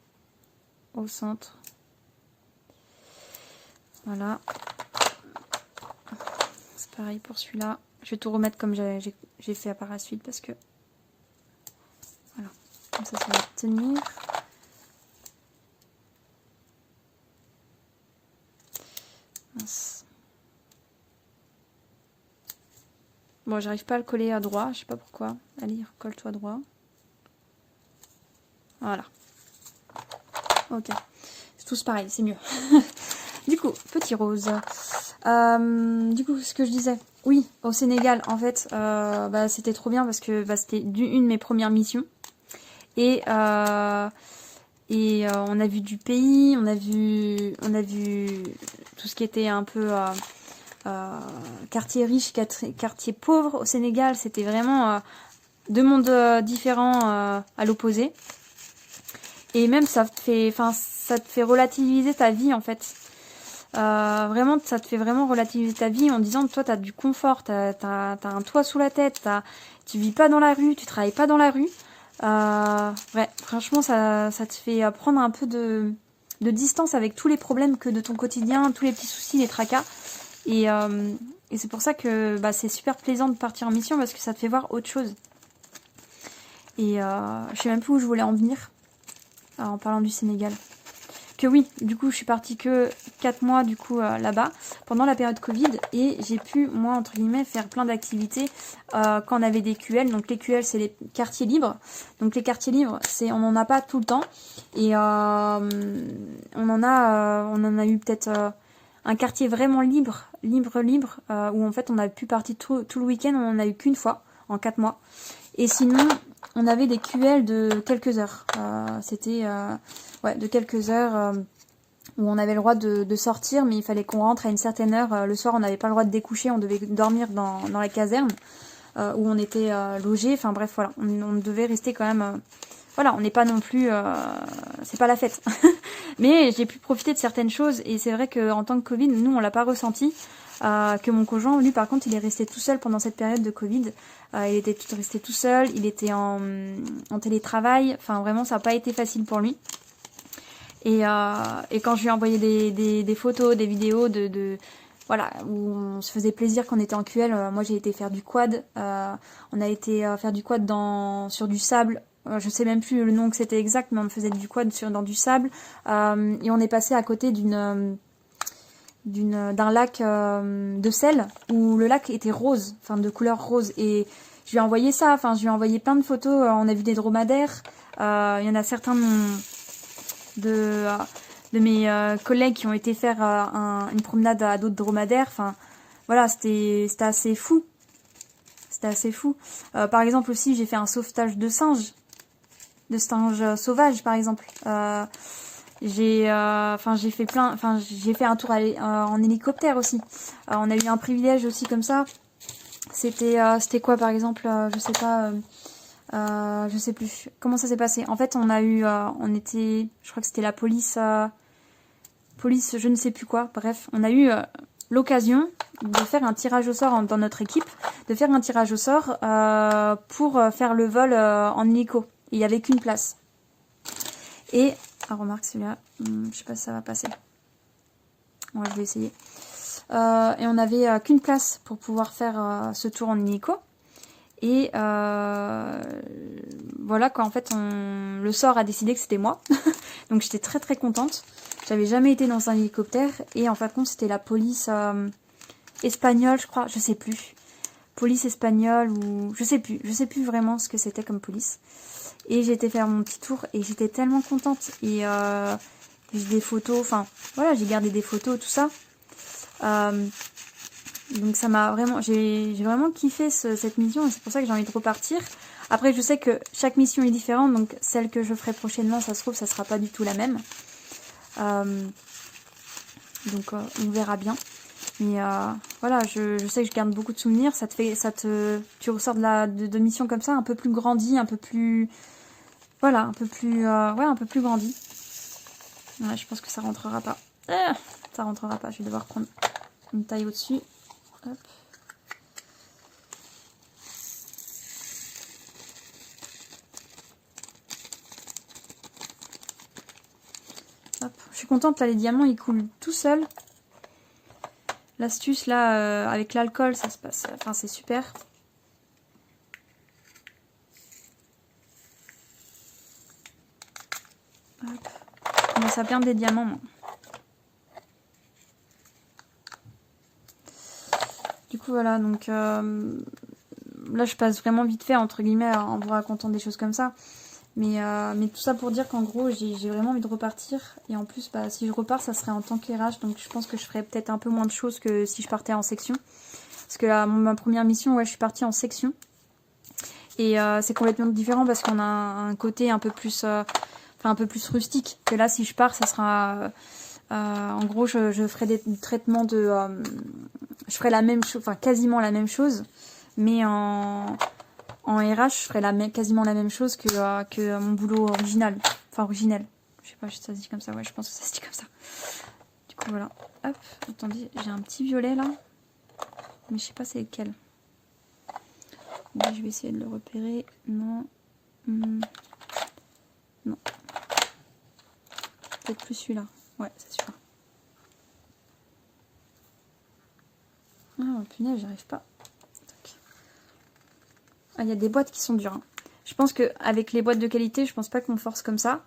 au centre. Voilà. C'est pareil pour celui-là. Je vais tout remettre comme j'ai fait par la suite parce que... Voilà. Comme ça va tenir. Mince. Bon, j'arrive pas à le coller à droit. Je sais pas pourquoi. Allez, recolle-toi droit. Voilà. Ok. C'est tous pareil, c'est mieux. Du coup, petit rose. Du coup, ce que je disais. Oui, au Sénégal, en fait, c'était trop bien parce que c'était une de mes premières missions. Et on a vu du pays, on a vu tout ce qui était un peu quartier riche, quartier pauvre au Sénégal. C'était vraiment deux mondes différents à l'opposé. Et même ça te fait relativiser ta vie en fait. Vraiment, ça te fait vraiment relativiser ta vie en disant toi t'as du confort, t'as un toit sous la tête, tu vis pas dans la rue, tu travailles pas dans la rue. Ouais, franchement ça te fait prendre un peu de de distance avec tous les problèmes que de ton quotidien, tous les petits soucis, les tracas. Et c'est pour ça que bah, c'est super plaisant de partir en mission parce que ça te fait voir autre chose. Et je sais même plus où je voulais en venir en parlant du Sénégal. Que oui, du coup, je suis partie que 4 mois du coup là-bas pendant la période Covid et j'ai pu, moi, entre guillemets, faire plein d'activités quand on avait des QL. Donc les QL, c'est les quartiers libres. Donc les quartiers libres, on n'en a pas tout le temps et on en a eu peut-être un quartier vraiment libre, où en fait on a pu partir tout le week-end. On en a eu qu'une fois en 4 mois. Et sinon, on avait des QL de quelques heures. C'était de quelques heures où on avait le droit de sortir, mais il fallait qu'on rentre à une certaine heure. Le soir, on n'avait pas le droit de découcher, on devait dormir dans la caserne où on était logé. Enfin bref, voilà, on devait rester quand même... voilà, on n'est pas non plus... c'est pas la fête. Mais j'ai pu profiter de certaines choses et c'est vrai qu'en tant que Covid, nous, on l'a pas ressenti. Que mon conjoint, lui, par contre, il est resté tout seul pendant cette période de Covid. Il était resté tout seul, il était en télétravail. Enfin, vraiment, ça n'a pas été facile pour lui. Et quand je lui ai envoyé des photos, des vidéos voilà, où on se faisait plaisir quand on était en QL, moi j'ai été faire du quad. On a été faire du quad sur du sable. Je sais même plus le nom que c'était exact, mais on faisait du quad dans du sable. Et on est passé à côté d'un lac de sel où le lac était rose, enfin de couleur rose. Et je lui ai envoyé ça, enfin je lui ai envoyé plein de photos. On a vu des dromadaires. Il y en a certains de mes collègues qui ont été faire une promenade à d'autres dromadaires. Enfin, voilà, c'était assez fou. C'était assez fou. Par exemple aussi, j'ai fait un sauvetage de singes sauvages, par exemple. J'ai fait un tour en hélicoptère aussi. On a eu un privilège aussi comme ça. C'était quoi, par exemple, je sais pas. Je sais plus comment ça s'est passé. En fait, je crois que c'était la police, je ne sais plus quoi. Bref, on a eu l'occasion de faire un tirage au sort dans notre équipe, de faire un tirage au sort pour faire le vol en hélico. Il y avait qu'une place. Et remarque celui-là, je sais pas si ça va passer. Ouais, je vais essayer. Et on avait qu'une place pour pouvoir faire ce tour en hélico. Et voilà quoi, en fait le sort a décidé que c'était moi. Donc j'étais très très contente. J'avais jamais été dans un hélicoptère et en fin de compte c'était la police espagnole, je crois, je sais plus. Police espagnole ou je sais plus vraiment ce que c'était comme police. Et j'ai été faire mon petit tour et j'étais tellement contente et j'ai des photos, enfin voilà, j'ai gardé des photos, tout ça. Donc ça m'a vraiment, j'ai vraiment kiffé cette mission et c'est pour ça que j'ai envie de repartir. Après je sais que chaque mission est différente, donc celle que je ferai prochainement, ça se trouve, ça sera pas du tout la même. Donc on verra bien. Mais voilà, je sais que je garde beaucoup de souvenirs. Tu ressors de missions comme ça, un peu plus grandi, un peu plus, voilà, un peu plus grandi. Ouais, je pense que ça rentrera pas. Ça rentrera pas. Je vais devoir prendre une taille au-dessus. Hop. Hop. Je suis contente, là, les diamants, ils coulent tout seuls. L'astuce, là, avec l'alcool, ça se passe... Enfin, c'est super. Hop. Je commence à perdre des diamants, moi. Du coup, voilà, donc... là, je passe vraiment vite fait, entre guillemets, en vous racontant des choses comme ça. Mais tout ça pour dire qu'en gros, j'ai vraiment envie de repartir. Et en plus, bah, si je repars, ça serait en tant qu'RH. Donc je pense que je ferais peut-être un peu moins de choses que si je partais en section. Parce que là, ma première mission, ouais, je suis partie en section. Et c'est complètement différent parce qu'on a un côté un peu plus rustique. Que là, si je pars, ça sera... en gros, je ferai des traitements de... je ferai la même chose, enfin quasiment la même chose. Mais en RH, je ferais quasiment la même chose que mon boulot original. Enfin, originel. Je sais pas si ça se dit comme ça. Ouais, je pense que ça se dit comme ça. Du coup, voilà. Hop, attendez, j'ai un petit violet là. Mais je sais pas c'est lequel. Je vais essayer de le repérer. Non. Non. peut-être plus celui-là. Ouais, c'est celui-là. Ah, punaise, j'arrive pas. Ah, il y a des boîtes qui sont dures. Hein. Je pense qu'avec les boîtes de qualité, je pense pas qu'on force comme ça.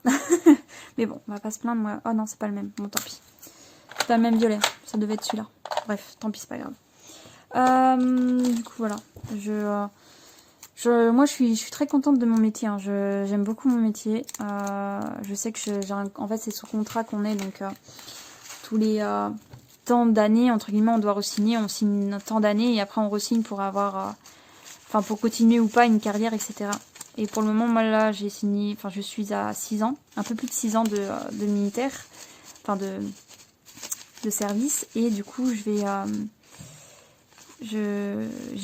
Mais bon, on va pas se plaindre, moi. Oh non, c'est pas le même. Bon, tant pis. C'est pas le même violet. Ça devait être celui-là. Bref, tant pis, c'est pas grave. Du coup, voilà. Moi, je suis très contente de mon métier. Hein. J'aime beaucoup mon métier. Je sais que en fait, c'est sous contrat qu'on est. Donc, tous les temps d'années, entre guillemets, on doit re-signer. On signe un temps d'années et après, on re-signe pour avoir... Enfin, pour continuer ou pas une carrière, etc. Et pour le moment, moi, là, j'ai signé... Enfin, je suis à 6 ans. Un peu plus de 6 ans de militaire. Enfin, de service. Et du coup, j'ai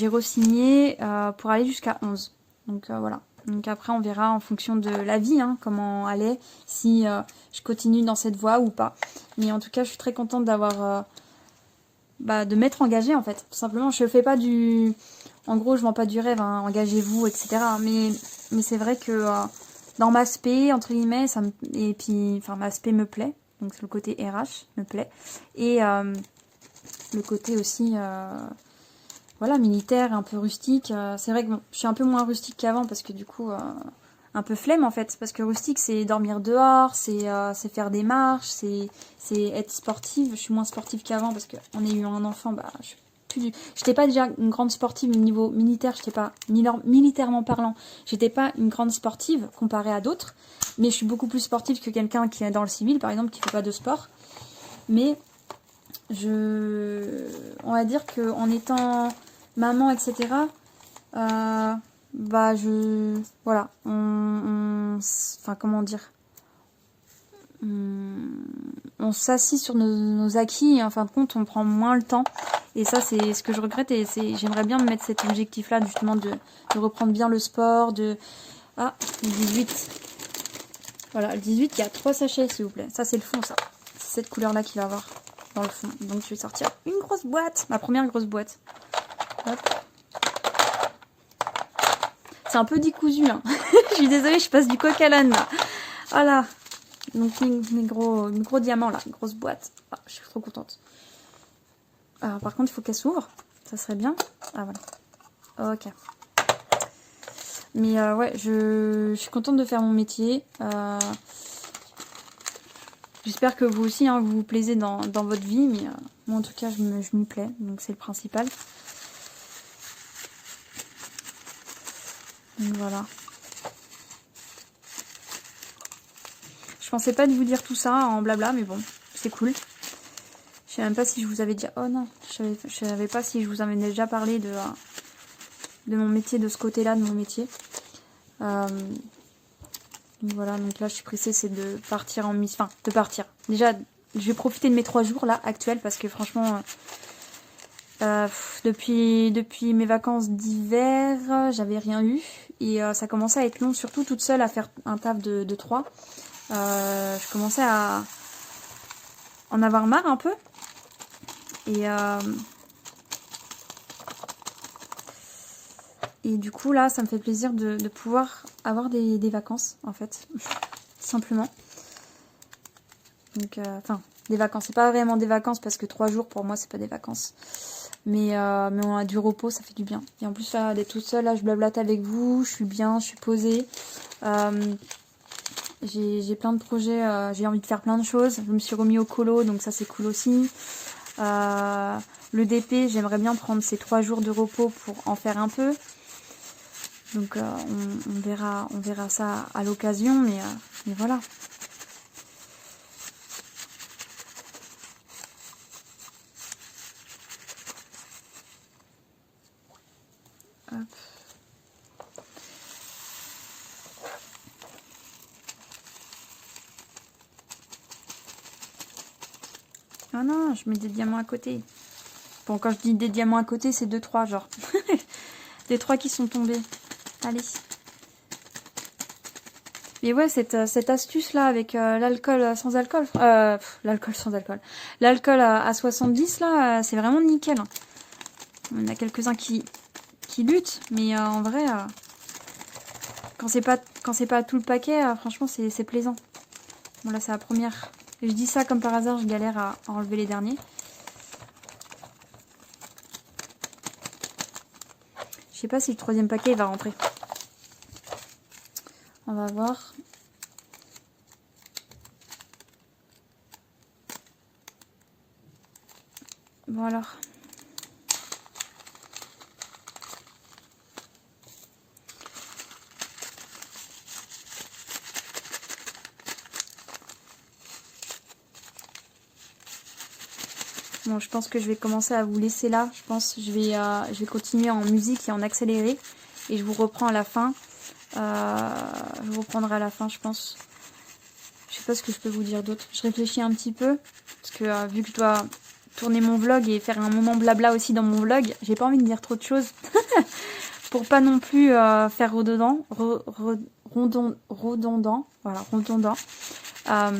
re-signé pour aller jusqu'à 11. Donc, voilà. Donc après, on verra en fonction de la vie, hein, comment elle est, si je continue dans cette voie ou pas. Mais en tout cas, je suis très contente d'avoir... de m'être engagée, en fait. Tout simplement, je fais pas du... En gros, je vends pas du rêve, hein, engagez-vous, etc. Mais c'est vrai que dans ma spé, entre guillemets, et puis, enfin, ma spé me plaît. Donc, c'est le côté RH me plaît. Et le côté aussi, voilà, militaire, un peu rustique. C'est vrai que bon, je suis un peu moins rustique qu'avant parce que du coup, un peu flemme en fait. Parce que rustique, c'est dormir dehors, c'est faire des marches, c'est être sportive. Je suis moins sportive qu'avant parce qu'on a eu un enfant, j'étais pas déjà une grande sportive au niveau militaire, j'étais pas, militairement parlant, j'étais pas une grande sportive comparée à d'autres, mais je suis beaucoup plus sportive que quelqu'un qui est dans le civil, par exemple, qui fait pas de sport. Mais on va dire qu'en étant maman, etc., voilà, enfin, comment dire, on s'assit sur nos acquis et en fin de compte, on prend moins le temps. Et ça, c'est ce que je regrette et j'aimerais bien me mettre cet objectif-là, justement, de reprendre bien le sport, Ah, le 18. Voilà, le 18, il y a 3 sachets, s'il vous plaît. Ça, c'est le fond, ça. C'est cette couleur-là qu'il va avoir dans le fond. Donc, je vais sortir une grosse boîte. Ma première grosse boîte. Hop. C'est un peu décousu, hein. Je suis désolée, je passe du coq à l'âne, là. Voilà. Donc, mes gros diamants, là. Grosse boîte. Ah, je suis trop contente. Alors, par contre, il faut qu'elle s'ouvre. Ça serait bien. Ah, voilà. Ok. Mais ouais, je suis contente de faire mon métier. J'espère que vous aussi, hein, vous vous plaisez dans votre vie. Mais moi, en tout cas, je m'y plais. Donc, c'est le principal. Donc, voilà. Je pensais pas de vous dire tout ça en blabla, mais bon, c'est cool. Je sais même pas si je vous avais déjà... Oh non, je savais pas si je vous avais déjà parlé de mon métier, de ce côté-là de mon métier. Donc voilà, donc là je suis pressée, c'est de partir en mission. Enfin, de partir. Déjà, je vais profiter de mes 3 jours là, actuels, parce que franchement, depuis mes vacances d'hiver, j'avais rien eu. Et ça commençait à être long, surtout toute seule à faire un taf de 3. Je commençais à en avoir marre un peu. Et du coup, là, ça me fait plaisir de pouvoir avoir des vacances, en fait. Simplement. Donc, enfin, des vacances. C'est pas vraiment des vacances, parce que 3 jours, pour moi, c'est pas des vacances. Mais on a du repos, ça fait du bien. Et en plus, là, d'être toute seule, là, je blablate avec vous. Je suis bien, je suis posée. J'ai plein de projets. J'ai envie de faire plein de choses. Je me suis remis au colo, donc ça, c'est cool aussi. Le DP, j'aimerais bien prendre ces 3 jours de repos pour en faire un peu. Donc on verra ça à l'occasion, mais voilà. Hop. Ah non, je mets des diamants à côté. Bon, quand je dis des diamants à côté, c'est 2-3 genre. Des 3 qui sont tombés. Allez. Et ouais, cette astuce là avec l'alcool sans alcool. L'alcool sans alcool. L'alcool à 70 là, c'est vraiment nickel. On a quelques-uns qui luttent, mais en vrai, quand c'est pas tout le paquet, franchement c'est plaisant. Bon là c'est la première Et je dis ça comme par hasard, je galère à enlever les derniers. Je sais pas si le troisième paquet va rentrer. On va voir. Bon alors. Bon, je pense que je vais commencer à vous laisser là. Je pense que je vais continuer en musique et en accéléré. Et je vous reprends à la fin. Je vous reprendrai à la fin, je pense. Je sais pas ce que je peux vous dire d'autre. Je réfléchis un petit peu. Parce que vu que je dois tourner mon vlog et faire un moment blabla aussi dans mon vlog, j'ai pas envie de dire trop de choses. Pour pas non plus faire redondant. Redondant. Voilà, redondant. Hop.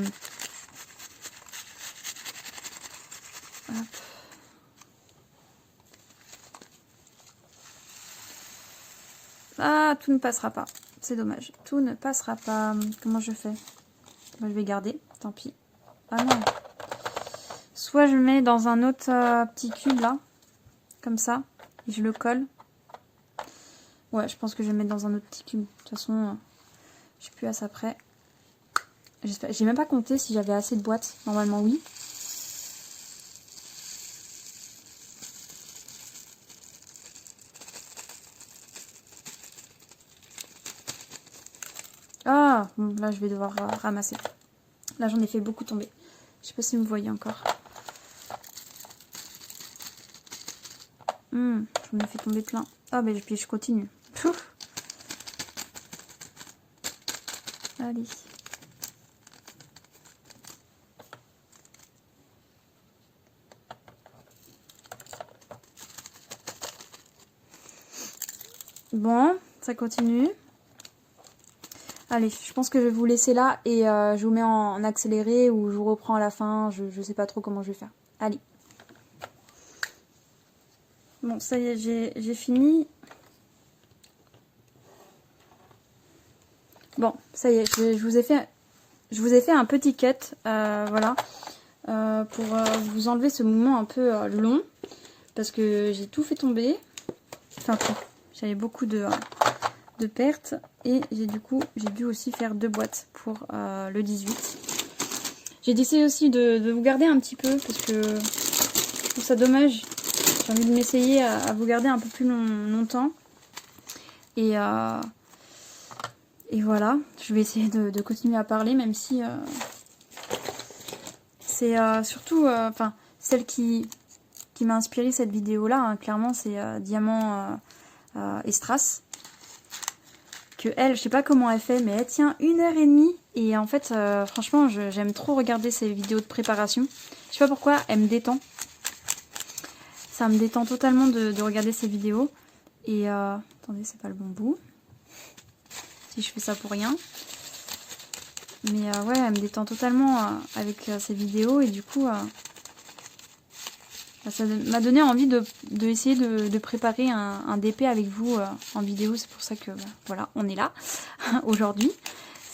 Ah, tout ne passera pas. C'est dommage. Tout ne passera pas. Comment je fais? Moi, je vais garder. Tant pis. Ah non. Soit je le mets dans un autre petit cube là. Comme ça. Et je le colle. Ouais, je pense que je vais le mettre dans un autre petit cube. De toute façon, je suis plus à ça près. J'ai même pas compté si j'avais assez de boîtes. Normalement, oui. Ah, bon, là je vais devoir ramasser. Là j'en ai fait beaucoup tomber. Je sais pas si vous me voyez encore. J'en ai fait tomber plein. Ah, mais puis je continue. Pouf. Allez. Bon, ça continue. Allez, je pense que je vais vous laisser là et je vous mets en accéléré ou je vous reprends à la fin. Je sais pas trop comment je vais faire. Allez. Bon, ça y est, j'ai fini. Bon, ça y est, je vous ai fait un petit cut, voilà, pour vous enlever ce moment un peu long, parce que j'ai tout fait tomber. Enfin, j'avais beaucoup de pertes et j'ai dû aussi faire 2 boîtes pour le 18. J'ai décidé aussi de vous garder un petit peu parce que je trouve ça dommage. J'ai envie de m'essayer à vous garder un peu plus longtemps. Et voilà, je vais essayer de continuer à parler, même si c'est surtout, enfin, celle qui m'a inspiré cette vidéo-là, hein, clairement, c'est Diamant et Strass. Que elle, je sais pas comment elle fait, mais elle tient 1h30. Et en fait, franchement, j'aime trop regarder ces vidéos de préparation. Je sais pas pourquoi, elle me détend. Ça me détend totalement de regarder ces vidéos. Et attendez, c'est pas le bon bout. Si je fais ça pour rien. Mais ouais, elle me détend totalement avec ces vidéos. Et du coup, ça m'a donné envie essayer de préparer un DP avec vous en vidéo. C'est pour ça que voilà, on est là aujourd'hui.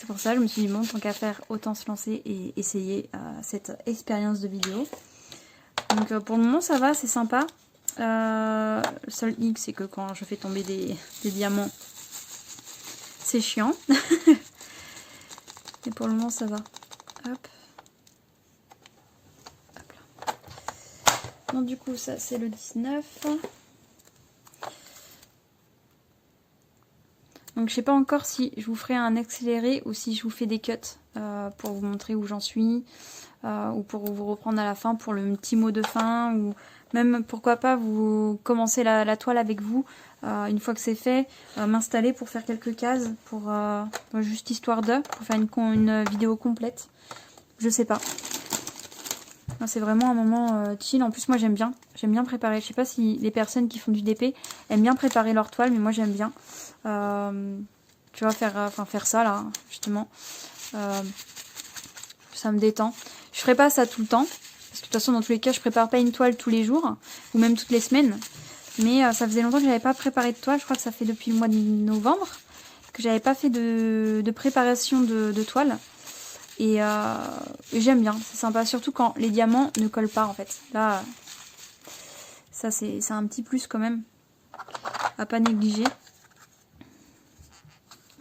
C'est pour ça que je me suis dit, bon, tant qu'à faire, autant se lancer et essayer cette expérience de vidéo. Donc pour le moment, ça va, c'est sympa. Le seul hic, c'est que quand je fais tomber des diamants, c'est chiant. Mais pour le moment, ça va. Hop. Hop là. Donc du coup, ça, c'est le 19. Donc je sais pas encore si je vous ferai un accéléré ou si je vous fais des cuts pour vous montrer où j'en suis ou pour vous reprendre à la fin pour le petit mot de fin ou même pourquoi pas vous commencer la toile avec vous une fois que c'est fait, m'installer pour faire quelques cases pour juste histoire pour faire une vidéo complète. Je sais pas. C'est vraiment un moment chill. En plus moi j'aime bien préparer. Je sais pas si les personnes qui font du DP aiment bien préparer leur toile, mais moi j'aime bien. Tu vois, faire ça là, justement. Ça me détend. Je ferai pas ça tout le temps. Parce que de toute façon, dans tous les cas, je prépare pas une toile tous les jours. Ou même toutes les semaines. Mais ça faisait longtemps que j'avais pas préparé de toile. Je crois que ça fait depuis le mois de novembre. Que j'avais pas fait de préparation de toile. Et j'aime bien, c'est sympa, surtout quand les diamants ne collent pas en fait. Là, ça c'est un petit plus quand même, à pas négliger.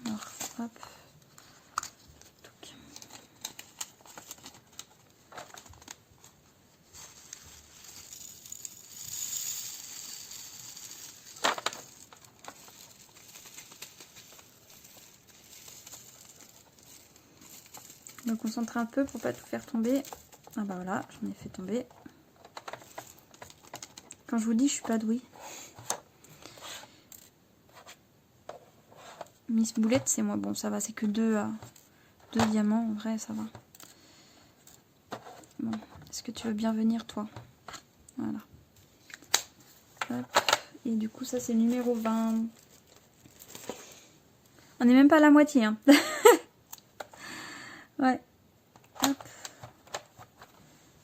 Alors, hop. Me concentrer un peu pour pas tout faire tomber. Ah bah voilà, j'en ai fait tomber. Quand je vous dis, je suis pas douée. Miss Boulette, c'est moi. Bon, ça va, c'est que deux diamants. En vrai, ça va. Bon, est-ce que tu veux bien venir, toi? Voilà. Hop. Et du coup, ça, c'est le numéro 20. On n'est même pas à la moitié, hein. Ouais. Hop.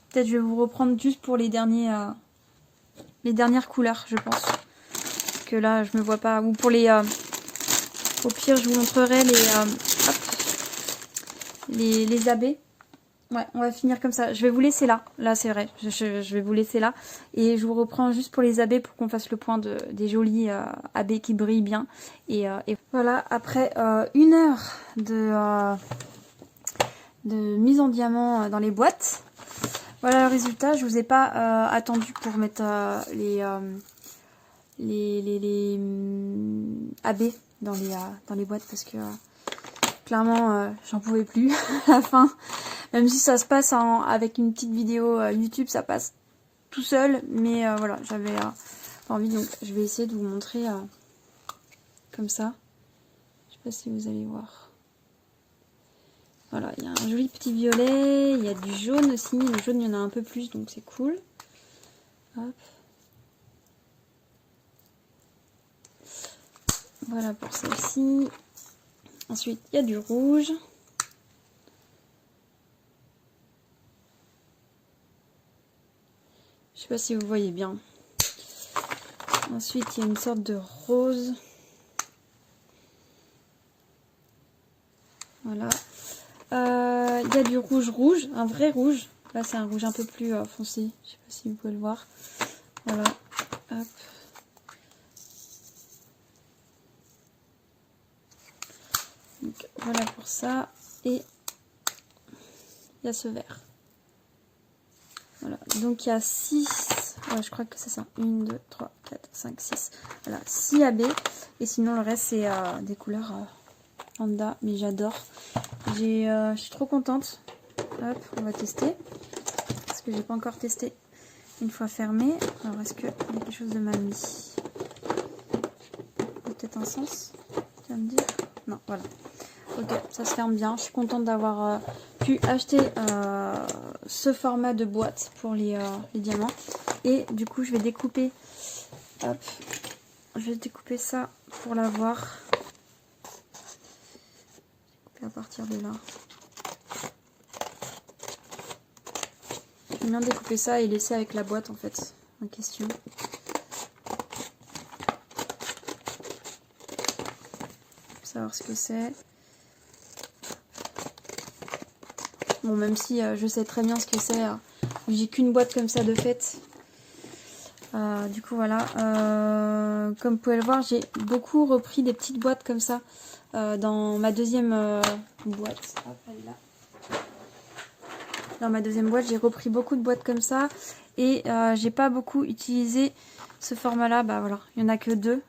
Peut-être je vais vous reprendre juste pour les dernières couleurs, je pense. Parce que là, je me vois pas. Ou pour les... au pire, je vous montrerai les abeilles. Ouais, on va finir comme ça. Je vais vous laisser là. Là, c'est vrai. Je vais vous laisser là. Et je vous reprends juste pour les abeilles pour qu'on fasse le point des jolies abeilles qui brillent bien. Et voilà, après 1 heure de mise en diamant dans les boîtes. Voilà le résultat. Je vous ai pas attendu pour mettre les abeilles dans les boîtes parce que clairement j'en pouvais plus à la fin. Même si ça se passe avec une petite vidéo YouTube, ça passe tout seul. Mais voilà, j'avais envie, donc je vais essayer de vous montrer comme ça. Je sais pas si vous allez voir. Voilà, il y a un joli petit violet, il y a du jaune aussi. Le jaune, il y en a un peu plus, donc c'est cool. Hop. Voilà pour celle-ci. Ensuite, il y a du rouge. Je sais pas si vous voyez bien. Ensuite, il y a une sorte de rose. Voilà. Il y a du rouge, un vrai rouge. Là, c'est un rouge un peu plus foncé. Je sais pas si vous pouvez le voir. Voilà. Hop. Donc, voilà pour ça. Et il y a ce vert. Voilà. Donc, il y a 6. Ouais, je crois que c'est ça. 1, 2, 3, 4, 5, 6. Voilà, 6 AB. Et sinon, le reste, c'est des couleurs panda. Mais j'adore. Je suis trop contente. Hop, on va tester. Parce que j'ai pas encore testé une fois fermé. Alors, est-ce qu'il y a quelque chose de mal mis? Peut-être un sens, tu vas me dire? Non, voilà. Ok, ça se ferme bien. Je suis contente d'avoir pu acheter ce format de boîte pour les diamants. Et du coup, je vais découper. Hop, je vais découper ça pour l'avoir. À partir de là. J'aime bien découper ça et laisser avec la boîte en fait en question. Pour savoir ce que c'est. Bon, même si je sais très bien ce que c'est, j'ai qu'une boîte comme ça de fait. Du coup voilà, comme vous pouvez le voir, j'ai beaucoup repris des petites boîtes comme ça dans ma deuxième boîte. Hop, elle est là. Dans ma deuxième boîte, j'ai repris beaucoup de boîtes comme ça et j'ai pas beaucoup utilisé ce format là. Bah voilà, il y en a que 2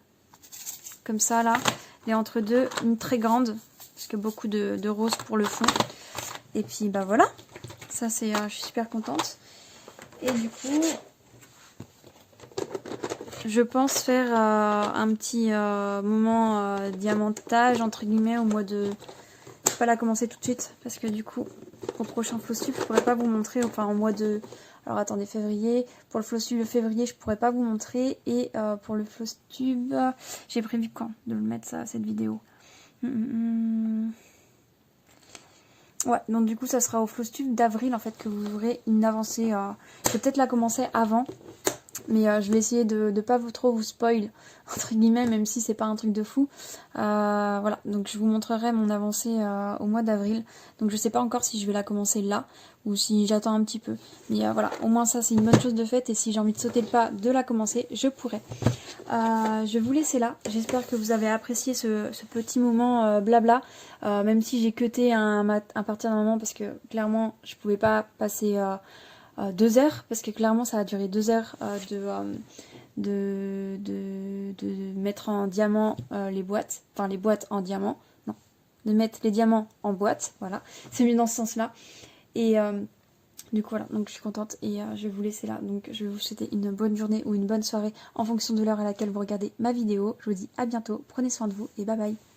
comme ça là, et entre deux une très grande parce que beaucoup de rose pour le fond. Et puis bah voilà, ça c'est, je suis super contente. Et du coup, je pense faire un petit moment diamantage entre guillemets au mois de... Je vais pas la commencer tout de suite parce que du coup au prochain floss tube je pourrais pas vous montrer, enfin au mois de... Alors attendez, février, pour le floss tube de février je pourrais pas vous montrer, et pour le floss tube, j'ai prévu quand de le mettre ça, cette vidéo. Ouais, donc du coup ça sera au floss tube d'avril en fait que vous aurez une avancée, je vais peut-être la commencer avant. mais je vais essayer de pas trop vous spoil, entre guillemets, même si c'est pas un truc de fou. Voilà, donc je vous montrerai mon avancée au mois d'avril. Donc je sais pas encore si je vais la commencer là, ou si j'attends un petit peu. Mais voilà, au moins ça c'est une bonne chose de faite, et si j'ai envie de sauter le pas de la commencer, je pourrais. Je vais vous laisser là, j'espère que vous avez apprécié ce petit moment blabla, même si j'ai cuté à partir d'un moment, parce que clairement je pouvais pas passer 2 heures, parce que clairement ça a duré 2 heures de mettre en diamant les boîtes, enfin les boîtes en diamant, non, de mettre les diamants en boîte, voilà, c'est mieux dans ce sens-là. Et du coup voilà, donc je suis contente et je vais vous laisser là. Donc je vais vous souhaiter une bonne journée ou une bonne soirée en fonction de l'heure à laquelle vous regardez ma vidéo. Je vous dis à bientôt, prenez soin de vous et bye bye.